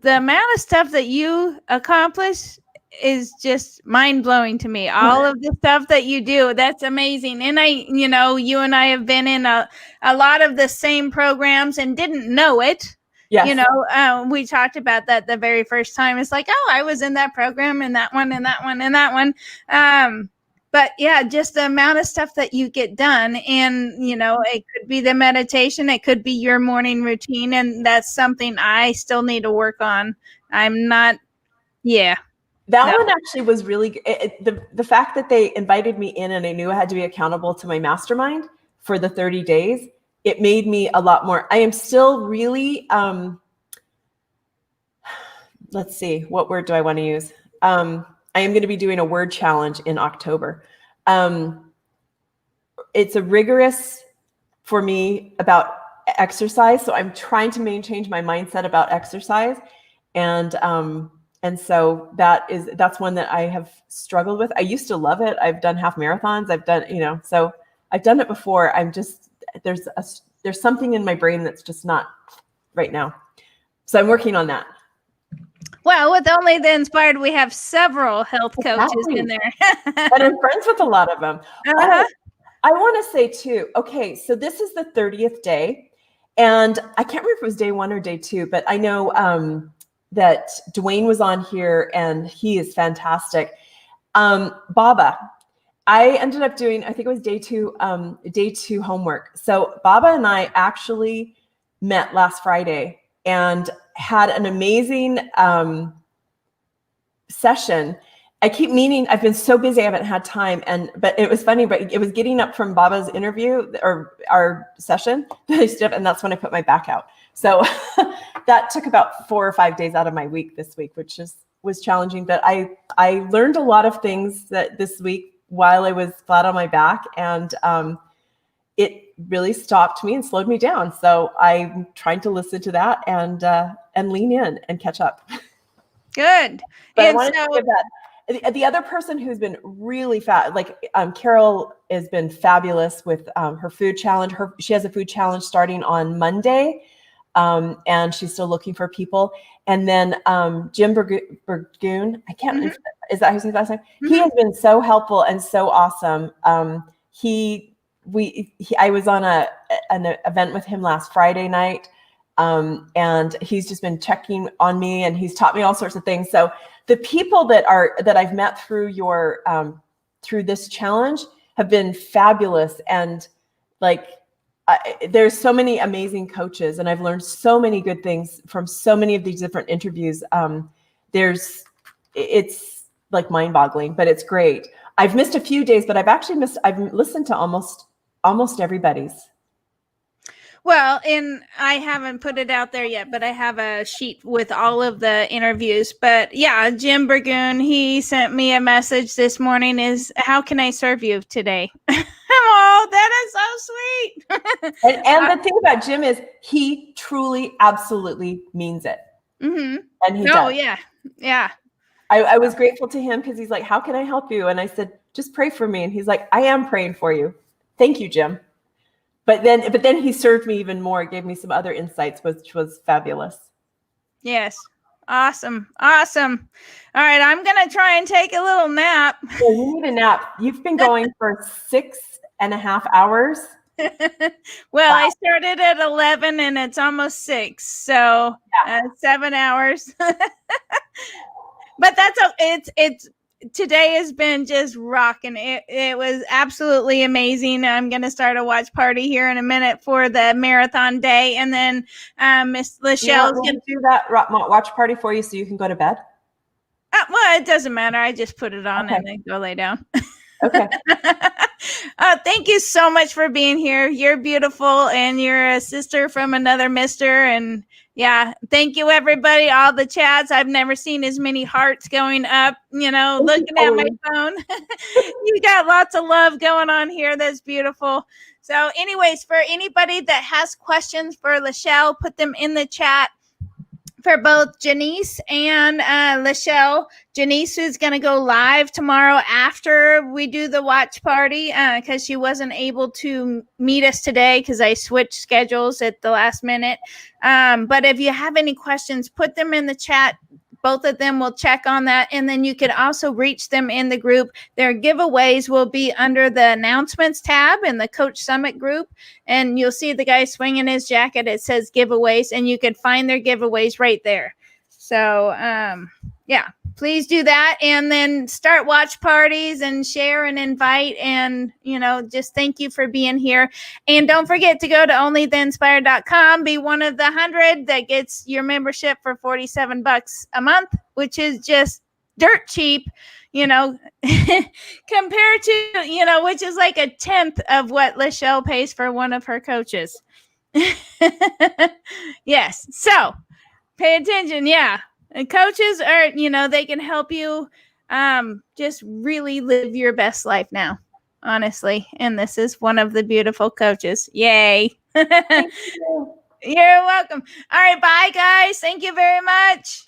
amount of stuff that you accomplish is just mind-blowing to me. All of the stuff that you do, that's amazing. And you and I have been in a lot of the same programs and didn't know it. Yes. We talked about that the very first time. It's like, oh, I was in that program and that one and that one and that one. But yeah, just the amount of stuff that you get done. And, it could be the meditation, it could be your morning routine. And that's something I still need to work on. I'm not, That one actually was really, the fact that they invited me in and I knew I had to be accountable to my mastermind for the 30 days, it made me a lot more. I am still really, let's see, what word do I want to use? I am going to be doing a word challenge in October. It's a rigorous for me about exercise. So I'm trying to maintain my mindset about exercise. And so that's one that I have struggled with. I used to love it. I've done half marathons. I've done, so I've done it before. I'm just, there's something in my brain that's just not right now. So I'm working on that. Well, with Only the Inspired, we have several health coaches in there. And I'm friends with a lot of them. Uh-huh. I want to say too, okay, so this is the 30th day. And I can't remember if it was day 1 or day 2, but I know that Dwayne was on here and he is fantastic. Baba, I ended up doing, I think it was day two homework. So Baba and I actually met last Friday and had an amazing session. I keep meaning, I've been so busy, I haven't had time. But it was funny, but it was getting up from Baba's interview or our session that I stood up, and that's when I put my back out. So that took about 4 or 5 days out of my week this week, which was challenging. But I learned a lot of things this week while I was flat on my back, and it really stopped me and slowed me down. So I'm trying to listen to that and lean in and catch up. Good. But I wanted to give that. The other person who's been really Carol has been fabulous with her food challenge. She has a food challenge starting on Monday, and she's still looking for people. And then Jim Burgoon, I can't remember, is that his last name? Mm-hmm. He has been so helpful and so awesome. I was on an event with him last Friday night, and he's just been checking on me, and he's taught me all sorts of things. So the people that I've met through through this challenge have been fabulous, and there's so many amazing coaches, and I've learned so many good things from so many of these different interviews. It's like mind-boggling, but it's great. I've missed a few days, but I've listened to almost everybody's. Well, and I haven't put it out there yet, but I have a sheet with all of the interviews. But yeah, Jim Burgoon, he sent me a message this morning, how can I serve you today? Oh, that is so sweet. and the thing about Jim is he truly, absolutely means it. Mm-hmm. And he does. Yeah. I was grateful to him because he's like, how can I help you? And I said, just pray for me. And he's like, I am praying for you. Thank you, Jim. But then he served me even more, gave me some other insights, which was fabulous. Yes. Awesome. Awesome. All right. I'm going to try and take a little nap. Well, you need a nap. You've been going for 6.5 hours. Well, I started at 11 and it's almost 6. So 7 hours. But it's today has been just rocking. It was absolutely amazing. I'm going to start a watch party here in a minute for the marathon day. And then Miss LaSchelle is going to do that watch party for you so you can go to bed. Well, it doesn't matter. I just put it on and then go lay down. Okay. Thank you so much for being here. You're beautiful and you're a sister from another mister. And yeah, thank you, everybody. All the chats. I've never seen as many hearts going up, looking at my phone. You got lots of love going on here. That's beautiful. So anyways, for anybody that has questions for LaSchelle, put them in the chat. For both Jeniece and LaSchelle. Jeniece is going to go live tomorrow after we do the watch party because she wasn't able to meet us today because I switched schedules at the last minute. But if you have any questions, put them in the chat. Both of them will check on that. And then you can also reach them in the group. Their giveaways will be under the announcements tab in the Coach Summit group. And you'll see the guy swinging his jacket. It says giveaways, and you can find their giveaways right there. So, please do that. And then start watch parties and share and invite. And, just thank you for being here. And don't forget to go to onlytheinspired.com. Be one of the 100 that gets your membership for $47 a month, which is just dirt cheap, compared to, which is like 1/10 of what LaSchelle pays for one of her coaches. Yes. So pay attention. Yeah. And coaches are, they can help you just really live your best life now, honestly. And this is one of the beautiful coaches. Yay. Thank you. You're welcome. All right. Bye, guys. Thank you very much.